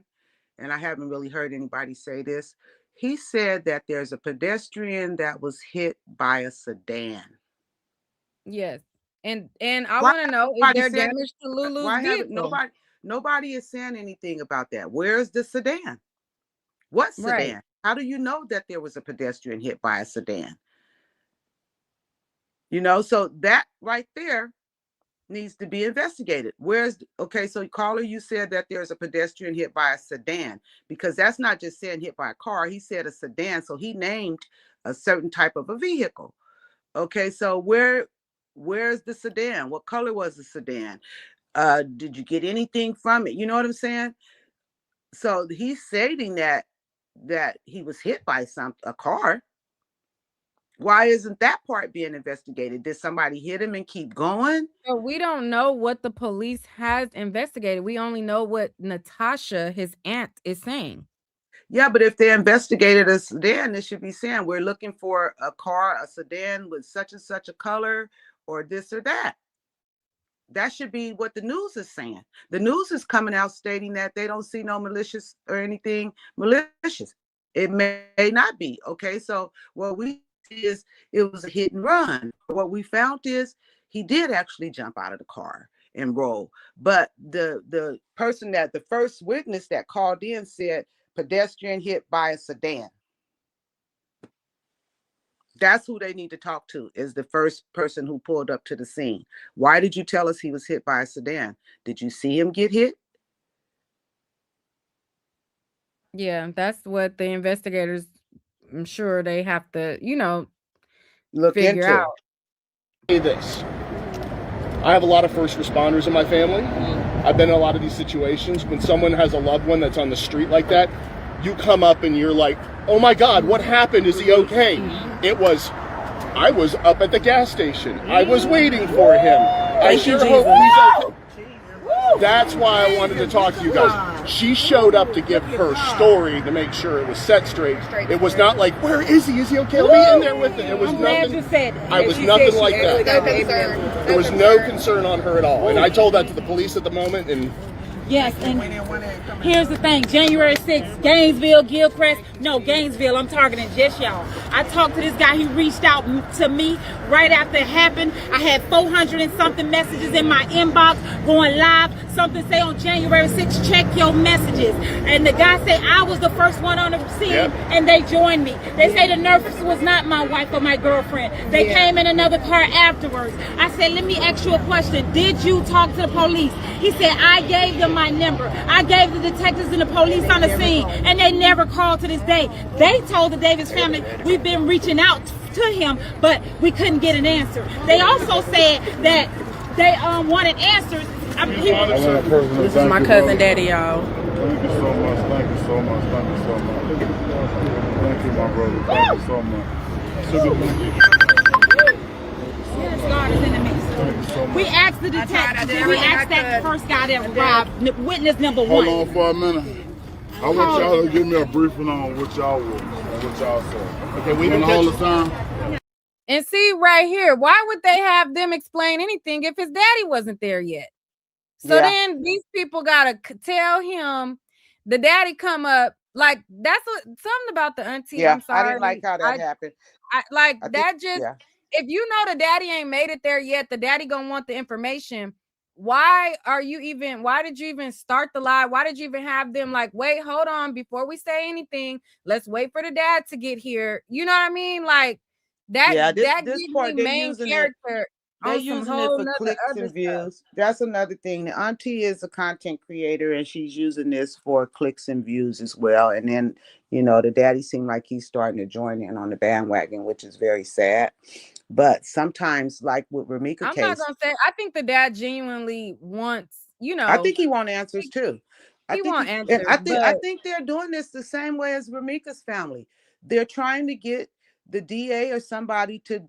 and I haven't really heard anybody say this, he said that there's a pedestrian that was hit by a sedan. Yes. And I want to know, is there damage to Lulu's vehicle? Nobody is saying anything about that. Where's the sedan? What sedan? Right. How do you know that there was a pedestrian hit by a sedan? So that right there needs to be investigated. So caller, you said that there's a pedestrian hit by a sedan, because that's not just saying hit by a car. He said a sedan, so he named a certain type of a vehicle. Okay, so where's the sedan? What color was the sedan? Did you get anything from it? You know what I'm saying? So he's stating that he was hit by a car. Why isn't that part being investigated? Did somebody hit him and keep going? So we don't know what the police has investigated. We only know what Natasha, his aunt, is saying. Yeah, but if they investigated a sedan, they should be saying we're looking for a sedan with such and such a color or this or that. That should be what the news is saying. The news is coming out stating that they don't see no malicious or anything malicious. It may not be. Okay, so what we is it was a hit and run. What we found is he did actually jump out of the car and roll, but the person the first witness that called in said pedestrian hit by a sedan. That's who they need to talk to, is the first person who pulled up to the scene. Why did you tell us he was hit by a sedan? Did you see him get hit? Yeah, that's what the investigators, I'm sure they have to, look figure into. out. Say this. I have a lot of first responders in my family. I've been in a lot of these situations. When someone has a loved one that's on the street like that, you come up and you're like, oh my God, what happened? Is he okay? I was up at the gas station. I was waiting for him. I sure hope he's okay. That's why I wanted to talk to you guys. She showed up to give her story to make sure it was set straight. It was not like, where is he? Is he okay? Let me in there with it. It was nothing. I was nothing like that. There was no concern on her at all. And I told that to the police at the moment. And Yes, and here's the thing, January 6th, Gainesville, Gilchrist, no, Gainesville, I'm targeting just y'all. I talked to this guy, he reached out to me right after it happened. I had 400 and something messages in my inbox going live. Something say on January 6th, check your messages. And the guy said I was the first one on the scene, and they joined me. They say the nurse was not my wife or my girlfriend. They came in another car afterwards. I said, let me ask you a question. Did you talk to the police? He said, I gave them my number. I gave the detectives and the police on the scene, and they never called to this day. They told the Davis family, we've been reaching out to him, but we couldn't get an answer. They also said that they wanted answers. This is my cousin daddy, y'all. Thank you so much. Thank you so much. Thank you so much. Thank you, my brother. Thank you so much. Yes, God is in the mix. We asked the detective. We asked that first guy that robbed, witness number one. Hold on for a minute. I want y'all to give me a briefing on what y'all were and what y'all said. Okay, we been all the time. And see right here, why would they have them explain anything if his daddy wasn't there yet? So then these people gotta tell him the daddy come up. Like that's something about the auntie. Yeah, I'm sorry. I didn't like how that happened. If you know the daddy ain't made it there yet, the daddy gonna want the information. Why did you even start the lie? Why did you even have them like, wait, hold on, before we say anything, let's wait for the dad to get here. You know what I mean? Like that this part they're main using character. They're using it for clicks and views. That's another thing. The auntie is a content creator, and she's using this for clicks and views as well. And then, the daddy seemed like he's starting to join in on the bandwagon, which is very sad. But sometimes, like with Ramika I'm case, not gonna say. I think the dad genuinely wants. I think he wants answers too. I think they're doing this the same way as Ramika's family. They're trying to get the DA or somebody to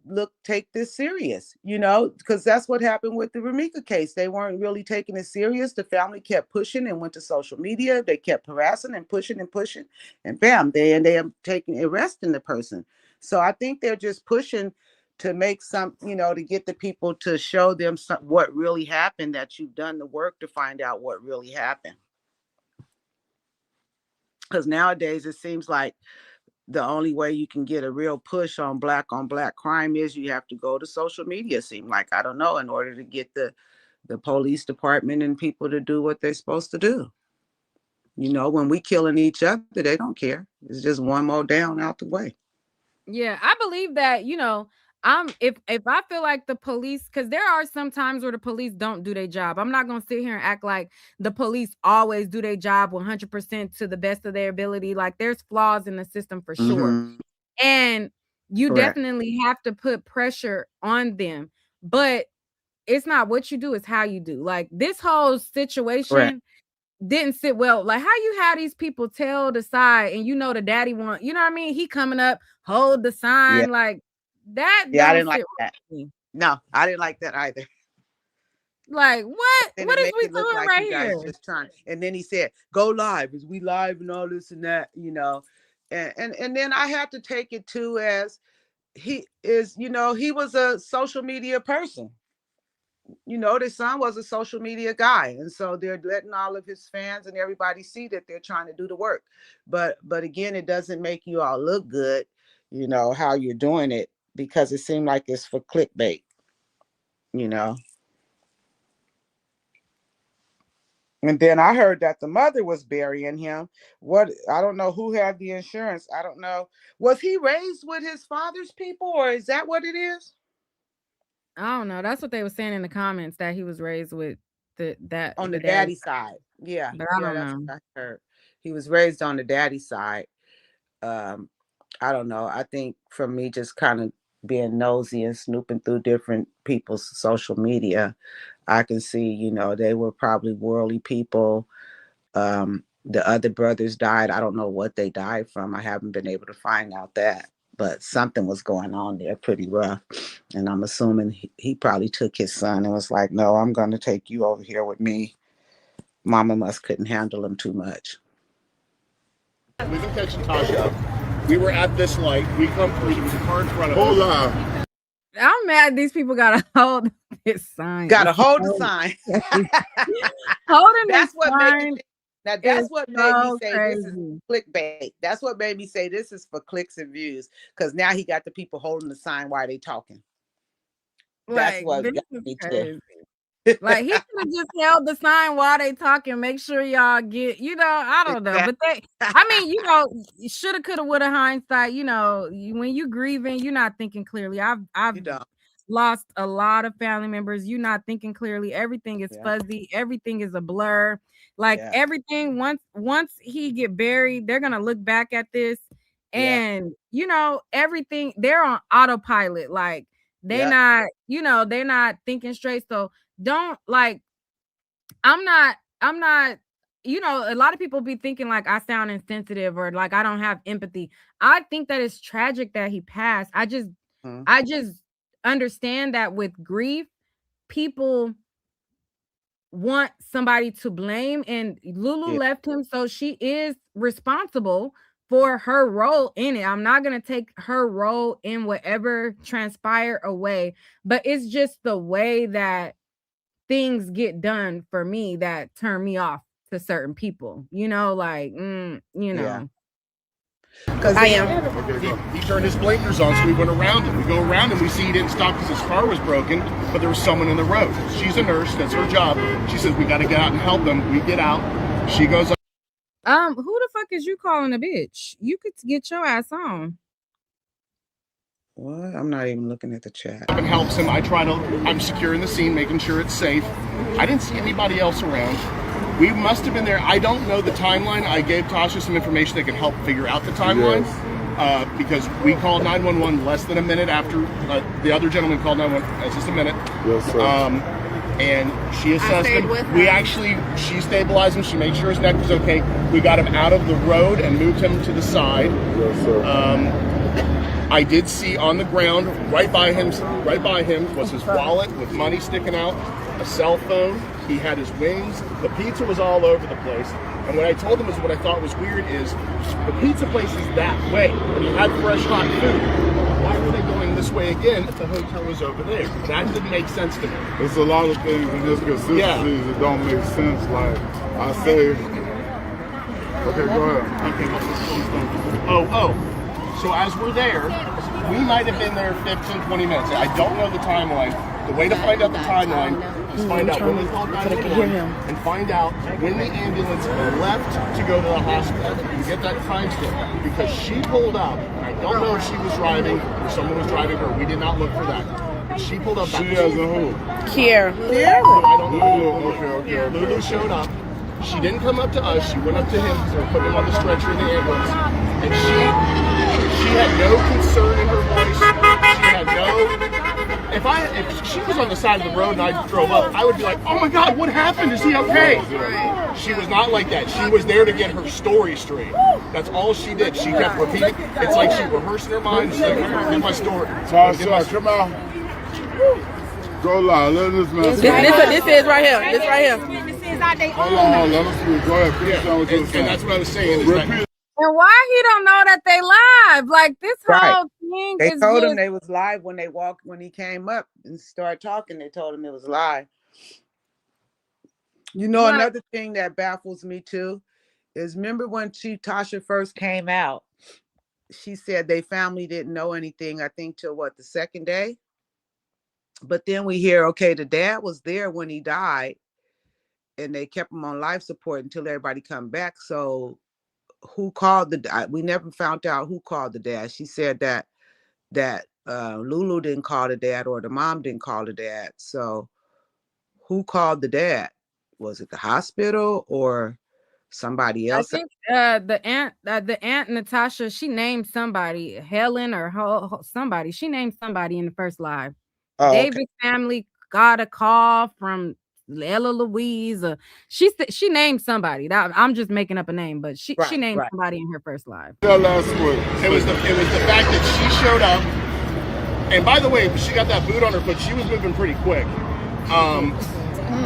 take this serious, because that's what happened with the Ramika case. They weren't really taking it serious. The family kept pushing and went to social media. They kept harassing and pushing, and bam, they are arresting the person. So I think they're just pushing to make some, to get the people to show them what really happened, that you've done the work to find out what really happened. Because nowadays it seems like the only way you can get a real push on black crime is you have to go to social media. Seem like, I don't know, in order to get the police department and people to do what they're supposed to do. When we killing each other, they don't care. It's just one more down out the way. Yeah, I believe that, if I feel like the police, because there are some times where the police don't do their job. I'm not going to sit here and act like the police always do their job 100% to the best of their ability. Like there's flaws in the system for sure. Mm-hmm. And you definitely have to put pressure on them. But it's not what you do, it's how you do. Like this whole situation didn't sit well. Like how you have these people tell the side and the daddy want, you know what I mean? He coming up, hold the sign like that. Yeah, I didn't like that. No, I didn't like that either. Like what? What is we doing like right here? Just trying. And then he said, "Go live. Is we live and all this and that?" And then I have to take it too as he is. He was a social media person. The son was a social media guy, and so they're letting all of his fans and everybody see that they're trying to do the work. But again, it doesn't make you all look good, how you're doing it, because it seemed like it's for clickbait, And then I heard that the mother was burying him. I don't know who had the insurance. I don't know. Was he raised with his father's people, or is that what it is? I don't know. That's what they were saying in the comments, that he was raised with that on the daddy side. Yeah, but I don't know. What I heard. He was raised on the daddy side. I don't know. I think for me, just kind of being nosy and snooping through different people's social media, I can see, they were probably worldly people. The other brothers died. I don't know what they died from. I haven't been able to find out that. But something was going on there pretty rough. And I'm assuming he probably took his son and was like, no, I'm going to take you over here with me. Mama couldn't handle him too much. We can catch Tasha. We were at this light. We come through. There was a car in front of us. Hold on. I'm mad these people gotta hold this sign. Gotta It's hold the so sign. holding this That's what made me sign think. Now is that's what made me so say this is crazy. clickbait. That's what made me say this is for clicks and views. Because now he got the people holding the sign while they talking. That's Like, what this got is me to. crazy. Like, he could have just held the sign while they talking, make sure y'all get, I don't know. But I mean, shoulda, coulda, woulda, hindsight, when you grieving, you're not thinking clearly. I've You don't. lost a lot of family members. You're not thinking clearly. Everything is fuzzy. Everything is a blur. Like everything, once he get buried, they're gonna look back at this and everything, they're on autopilot. Like they're not thinking straight. So don't I'm not a lot of people be thinking like I sound insensitive or like I don't have empathy. I think that it's tragic that he passed. I just understand that with grief, people want somebody to blame, and Lulu left him, so she is responsible for her role in it. I'm not going to take her role in whatever transpired away, but it's just the way that things get done for me that turn me off to certain people, Because he turned his blinkers on, so we went around him. We go around him, we see he didn't stop because his car was broken, but there was someone in the road. She's a nurse, that's her job. She says, we got to get out and help them. We get out. She goes, who the fuck is you calling a bitch? You could get your ass on. What? I'm not even looking at the chat. And helps him. I'm securing the scene, making sure it's safe. I didn't see anybody else around. We must have been there. I don't know the timeline. I gave Tasha some information that could help figure out the timeline. Because we called 911 less than a minute after the other gentleman called 911. That's just a minute. Yes, sir. And she assessed him. She stabilized him. She made sure his neck was okay. We got him out of the road and moved him to the side. Yes, sir. I did see on the ground right by him was his wallet with money sticking out, a cell phone. He had his wings. The pizza was all over the place. And what I told him is what I thought was weird is the pizza place is that way. And he had fresh hot food. Why were they going this way again if the hotel was over there? That didn't make sense to me. There's a lot of things in this consistencies that don't make sense. Like I say, okay, go ahead. Okay. So as we're there, we might have been there 15, 20 minutes. I don't know the timeline. The way to find out the timeline is find out when they called 911 and find out when the ambulance left to go to the hospital and get that time stamp. Because she pulled up, and I don't know if she was driving or someone was driving her. We did not look for that. But she pulled up. She as a who? Kiera. I don't know. Okay. Lulu showed up. She didn't come up to us. She went up to him because they were putting him on the stretcher in the ambulance. And she had no concern in her voice. She had no... If she was on the side of the road and I drove up, I would be like, oh my God, what happened? Is he okay? She was not like that. She was there to get her story straight. That's all she did. She kept repeating. It's like she rehearsed in her mind. She's like, get my story. Tasha, come out. Go live. Let this man. This is right here. This right here. Hold on. Let us speak. Go ahead. Finish on what you're saying. And that's what I was saying. Is that, and why he don't know that they live? Like this whole thing. They told him they was live when he came up and started talking. They told him it was live. Another thing that baffles me too is remember when Tasha first came out, she said they family didn't know anything, I think till the second day. But then we hear, okay, the dad was there when he died and they kept him on life support until everybody come back. So who called we never found out who called the dad. She said that Lulu didn't call the dad or the mom didn't call the dad. So who called the dad? Was it the hospital or somebody else? I think the aunt Natasha, she named somebody, Helen or somebody. She named somebody in the first live. David's family got a call from Ella Louise. She named somebody. I'm just making up a name, but she named somebody in her first live. It was the fact that she showed up, and by the way, she got that boot on her foot. She was moving pretty quick.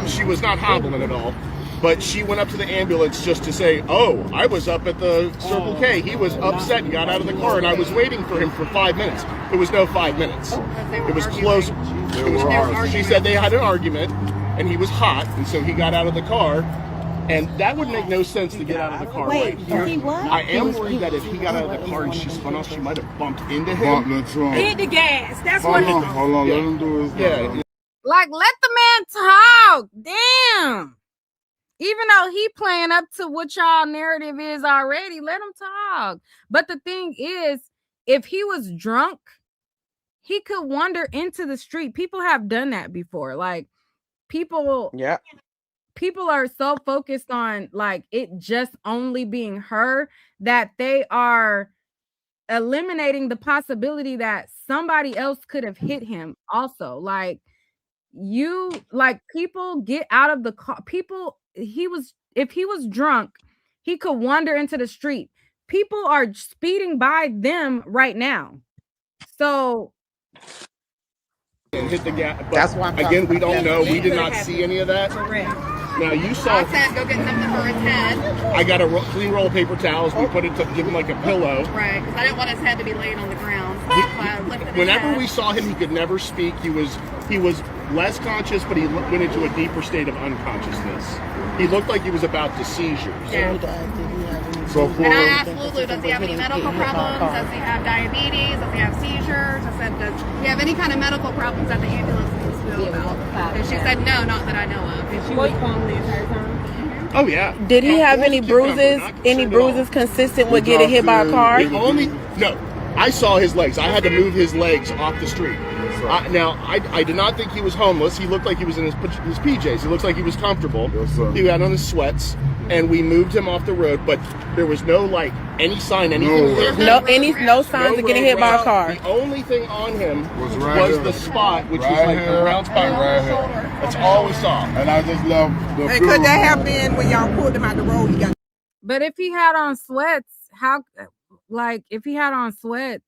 She was not hobbling at all. But she went up to the ambulance just to say, oh, I was up at the Circle K. He was upset and got out of the car, and I was waiting for him for 5 minutes. It was no 5 minutes. It was close. She said they had an argument, and he was hot, and so he got out of the car. And that would make no sense to get out of the car right here. I am worried that if he got out of the car and she spun off, she might have bumped into him. Hit the gas. That's what. Hold on. Let him do his thing. Like, let the man talk. Damn. Even though he playing up to what y'all narrative is already, let him talk. But the thing is, if he was drunk, he could wander into the street. People have done that before. Like, people are so focused on like it just only being her that they are eliminating the possibility that somebody else could have hit him also. Like, people get out of the car. If he was drunk, he could wander into the street. People are speeding by them right now. So and hit the gas. That's why again, we don't know. We did not see any of that. Correct. Now you saw. I said go get something for his head. I got a clean roll of paper towels. We put it to give him like a pillow. Right, because I didn't want his head to be laying on the ground. Whenever we saw him, he could never speak. He was less conscious, but he went into a deeper state of unconsciousness. He looked like he was about to seizures. Yeah. And I asked Lulu, does he have any medical problems? Does he have diabetes? Does he have seizures? I said, does he have any kind of medical problems that the ambulance needs to know about? And she said, no, not that I know of. And she was calm the entire time? Oh, yeah. Did he have any bruises? Any bruises consistent with getting hit by a car? No. I saw his legs. I had to move his legs off the street. I did not think he was homeless. He looked like he was in his PJs. He looked like he was comfortable. Yes, sir. He had on his sweats, and we moved him off the road. But there was no any sign, anything. No signs of getting hit by a car. The only thing on him was the spot, which was like a round spot right here. That's all we saw. And I just love the. And could that have been when y'all pulled him out the road? But if he had on sweats, if he had on sweats.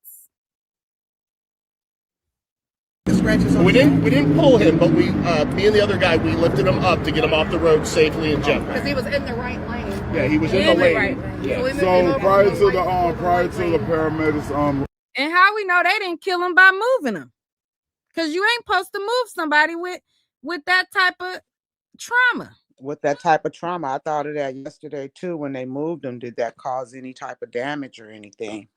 We didn't pull him, but me and the other guy, we lifted him up to get him off the road safely and gently. Because he was in the right lane. Yeah, he was in the lane. Right. Yeah. So prior to the paramedics, and how we know they didn't kill him by moving him? Because you ain't supposed to move somebody with that type of trauma. With that type of trauma, I thought of that yesterday too. When they moved him, did that cause any type of damage or anything?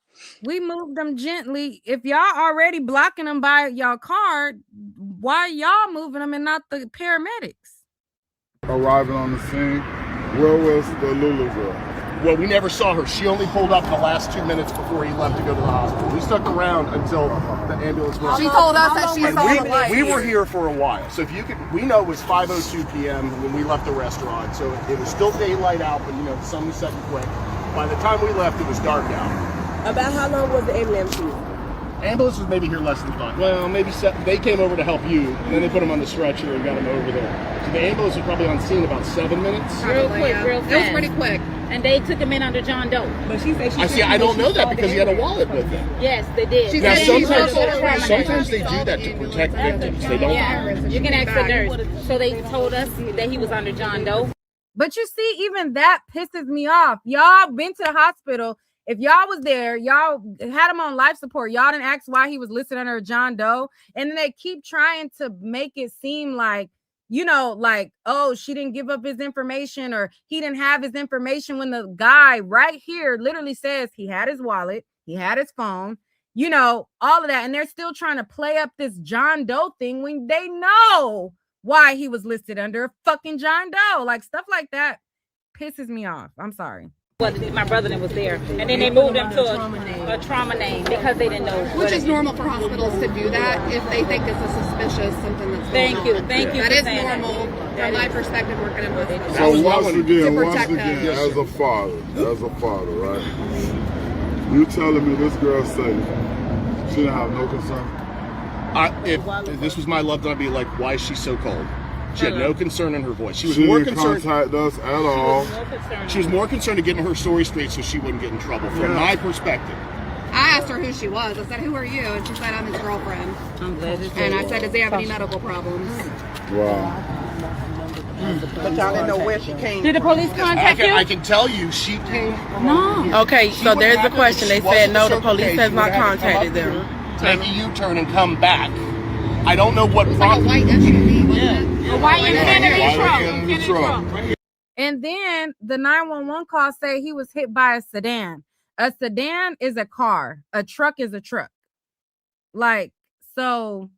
We moved them gently. If y'all already blocking them by y'all car, why y'all moving them and not the paramedics? Arriving on the scene, where was the Lulu girl? Well, we never saw her. She only pulled up in the last 2 minutes before he left to go to the hospital. We stuck around until the ambulance went. She told us that she saw the light. We were here for a while. So we know it was 5:02 p.m. when we left the restaurant. So it was still daylight out, but the sun was setting quick. By the time we left, it was dark out. About how long was the ambulance here? Ambulance was maybe here less than 5. Well, maybe 7. They came over to help you, and then they put him on the stretcher and got him over there. So the ambulance was probably on scene about 7 minutes. Real quick, real fast. It was pretty quick. And they took him in under John Doe. But she said I don't know that because he had a wallet with him. Yes, they did. Now sometimes they do that to protect victims. They don't. Yeah, you can ask the nurse. So they told us that he was under John Doe. But you see, even that pisses me off. Y'all been to the hospital. If y'all was there, y'all had him on life support. Y'all didn't ask why he was listed under John Doe. And then they keep trying to make it seem like, oh, she didn't give up his information or he didn't have his information when the guy right here literally says he had his wallet, he had his phone, all of that. And they're still trying to play up this John Doe thing when they know why he was listed under fucking John Doe. Like, stuff like that pisses me off. I'm sorry. My brother was there, and then they moved him to a trauma name because they didn't know. Which is normal for hospitals to do that if they think it's a suspicious something that's going on. Thank you. That is normal from my perspective working in hospitals. So once again, as a father, right? You telling me this girl's safe? She didn't have no concern. If this was my loved one, I'd be like, why is she so cold? She had no concern in her voice. She was more concerned. She didn't contact us at all. She was more concerned of getting her story straight so she wouldn't get in trouble, from my perspective. I asked her who she was. I said, who are you? And she said, I'm his girlfriend. And I said, does he have any medical problems? Wow. But y'all didn't know where she came Did the from. police contact you? I can tell you, she came from over here. No. Okay, She so would there's the have to- question. They she wasn't said no, the Circle police K. has She not would have to come up contacted them. here, make a U-turn and come back. I don't know what It was like a white SUV, wasn't it? A white Infinity truck. Infinity truck. And then the 911 call say he was hit by a sedan. A sedan is a car. A truck is a truck. Like, so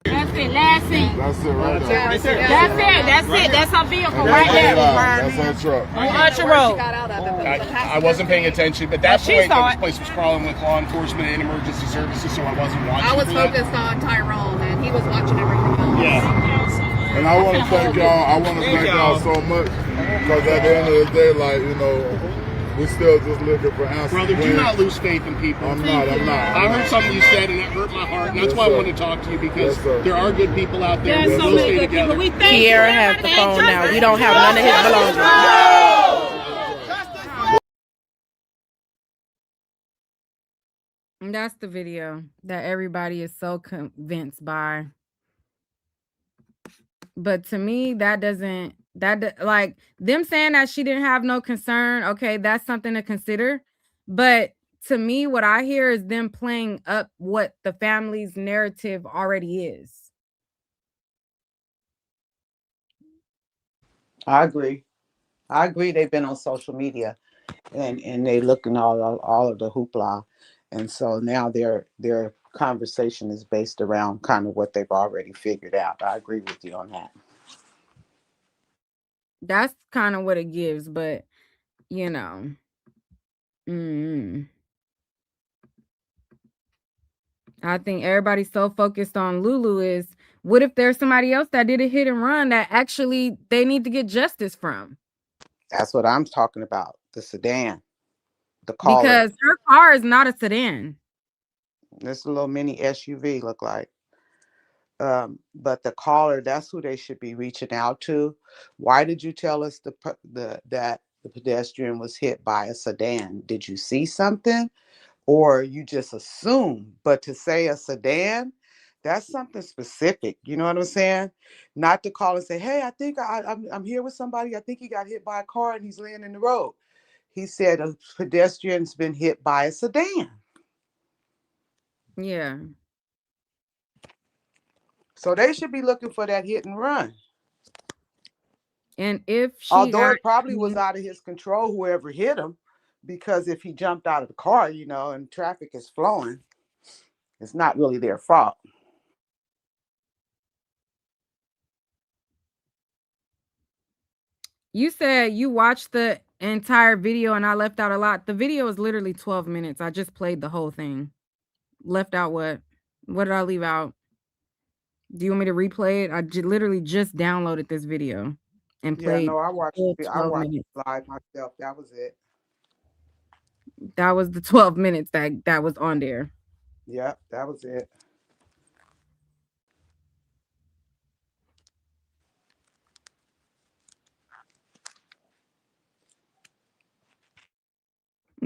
That's it. Last scene. That's it right there. That's it. That's it. That's her vehicle right That's there. That's her truck. On Archer She Road. got out of it, but it was a I wasn't paying attention, but that She point, saw this it. place was crawling with law enforcement and emergency services, so I wasn't watching. I was for that. focused on Tyrone, and he was watching everything else. Yeah. And I want to thank y'all. I want to thank y'all so much because at the end of the day, like, you know, we still just looking for answers. Brother, do not lose faith in people. I'm not. I heard something you said and it hurt my heart. And that's why I wanted to talk to you because there are good people out there. There's so We'll many stay good people. together. We thank you. Kiera has the phone now. We don't have none of his belongings. and that's the video that everybody is so convinced by. But to me, that doesn't, like them saying that she didn't have no concern. Okay, that's something to consider. But to me, what I hear is them playing up what the family's narrative already is. I agree. They've been on social media and they looking all of the hoopla. And so now their conversation is based around kind of what they've already figured out. I agree with you on that. That's kind of what it gives, but you know. I think everybody's so focused on Lulu is what if there's somebody else that did a hit and run that actually they need to get justice from? That's what I'm talking about. The sedan, the caller. Because her car is not a sedan. It's a little mini SUV look like. But the caller, that's who they should be reaching out to. Why did you tell us that the pedestrian was hit by a sedan? Did you see something? Or you just assume? But to say a sedan, that's something specific. You know what I'm saying? Not to call and say, hey, I think I'm here with somebody. I think he got hit by a car and he's laying in the road. He said a pedestrian's been hit by a sedan. Yeah. So they should be looking for that hit and run. And if she although it probably was out of his control, whoever hit him, because if he jumped out of the car, you know, and traffic is flowing, it's not really their fault. You said you watched the entire video and I left out a lot. The video is literally 12 minutes. I just played the whole thing. Left out what? What did I leave out? Do you want me to replay it? I literally just downloaded this video and played. Yeah, no, I watched it minutes. live myself. That was it. That was the 12 minutes that was on there. Yeah, that was it.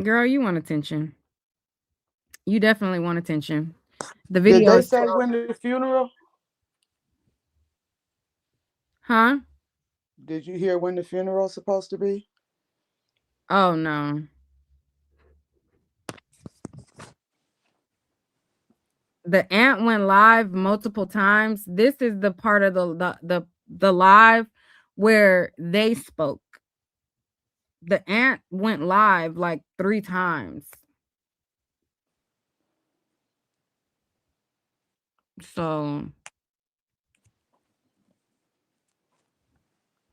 Girl, you want attention. You definitely want attention. The video. Did they say when the funeral? Huh? Did you hear when the funeral is supposed to be? Oh no. The aunt went live multiple times. This is the part of the live where they spoke. The aunt went live like 3 times. So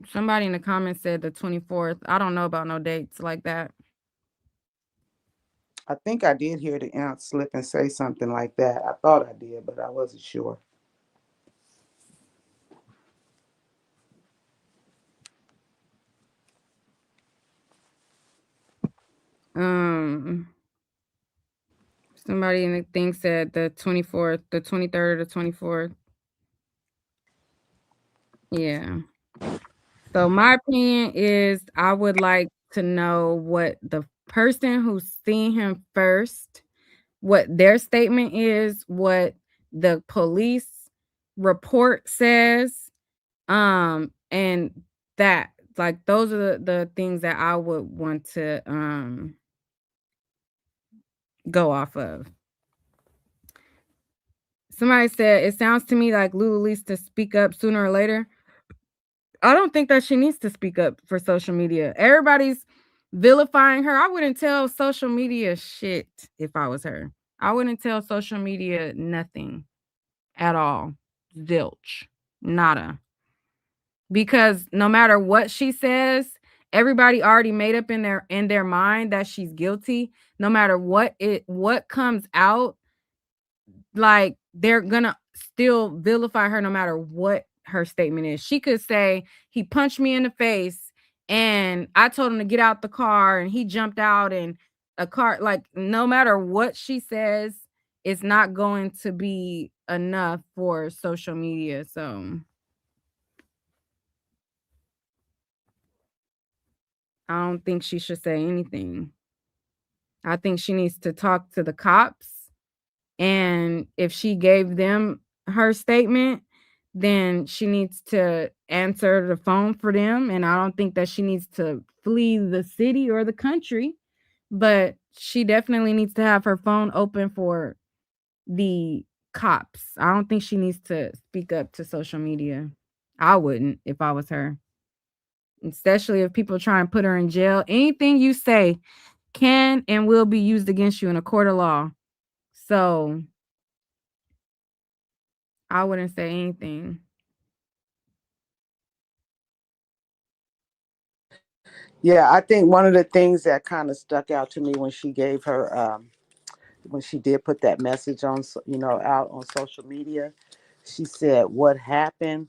somebody in the comments said the 24th. I don't know about no dates like that. I think I did hear the aunt slip and say something like that. I thought I did, but I wasn't sure. Somebody in the thing said the 24th, the 23rd, or the 24th. Yeah. So my opinion is I would like to know what the person who's seen him first, what their statement is, what the police report says, And that, like, those are the things that I would want to go off of. Somebody said, it sounds to me like Lulu needs to speak up sooner or later. I don't think that she needs to speak up for social media. Everybody's vilifying her. I wouldn't tell social media shit if I was her. I wouldn't tell social media nothing at all. Zilch. Nada. Because no matter what she says, everybody already made up in their mind that she's guilty. No matter what comes out, like, they're gonna still vilify her no matter what her statement is. She could say, he punched me in the face and I told him to get out the car and he jumped out, and a car, like, no matter what she says, it's not going to be enough for social media. So I don't think she should say anything. I think she needs to talk to the cops, and if she gave them her statement, then she needs to answer the phone for them. And I don't think that she needs to flee the city or the country, but she definitely needs to have her phone open for the cops. I don't think she needs to speak up to social media. I wouldn't if I was her, especially if people try and put her in jail. Anything you say can and will be used against you in a court of law. So I wouldn't say anything. Yeah, I think one of the things that kind of stuck out to me when she gave her, when she did put that message on, out on social media, she said, "What happened?"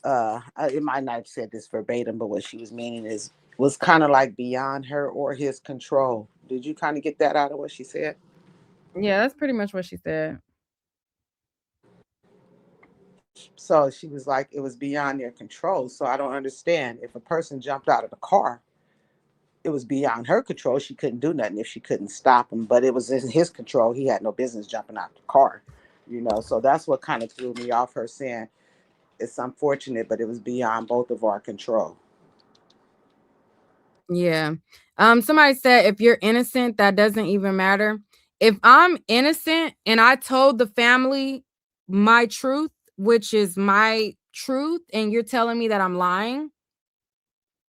It might not have said this verbatim, but what she was meaning was kind of like beyond her or his control. Did you kind of get that out of what she said? Yeah, that's pretty much what she said. So she was like, it was beyond their control. So I don't understand. If a person jumped out of the car, it was beyond her control. She couldn't do nothing if she couldn't stop him. But it was in his control. He had no business jumping out the car. So that's what kind of threw me off, her saying it's unfortunate, but it was beyond both of our control. Yeah. Somebody said, if you're innocent, that doesn't even matter. If I'm innocent and I told the family my truth, which is my truth, and you're telling me that I'm lying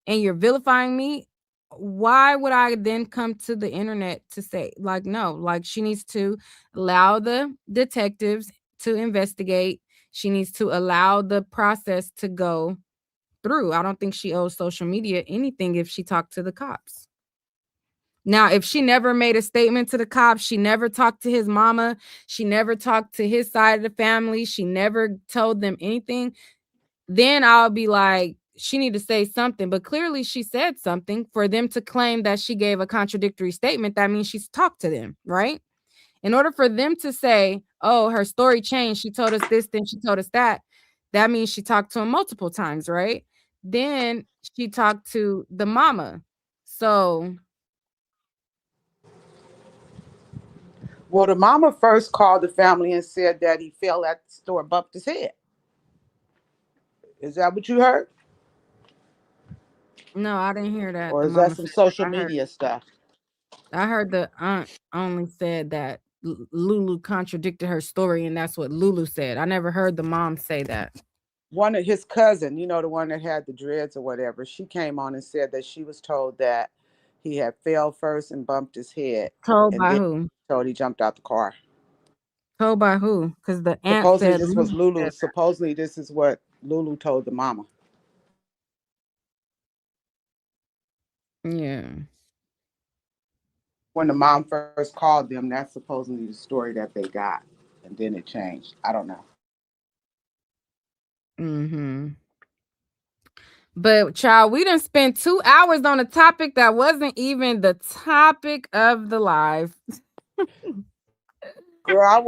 and you're vilifying me, why would I then come to the internet to say, like, no, like, she needs to allow the detectives to investigate. She needs to allow the process to go through. I don't think she owes social media anything if she talked to the cops. Now, if she never made a statement to the cops, she never talked to his mama, she never talked to his side of the family, she never told them anything, then I'll be like, she need to say something. But clearly she said something. For them to claim that she gave a contradictory statement, that means she's talked to them, right? In order for them to say, oh, her story changed, she told us this, then she told us that, that means she talked to him multiple times, right? Then she talked to the mama. So Well, the mama first called the family and said that he fell at the store, bumped his head. Is that what you heard? no, I didn't hear that. Or The is that mama some said social that. media stuff? I heard the aunt only said that Lulu contradicted her story, and that's what Lulu said. I never heard the mom say that. One of his cousin, the one that had the dreads or whatever, she came on and said that she was told that he had fell first and bumped his head, Told and by then who? told he jumped out the car. Told by who? Because the aunt Supposedly said this was Lulu Lulu. said Supposedly this is what Lulu told the mama. that. Yeah. When the mom first called them, that's supposedly the story that they got, and then it changed. I don't know. Mm-hmm. But child, we done spent 2 hours on a topic that wasn't even the topic of the live. Girl, I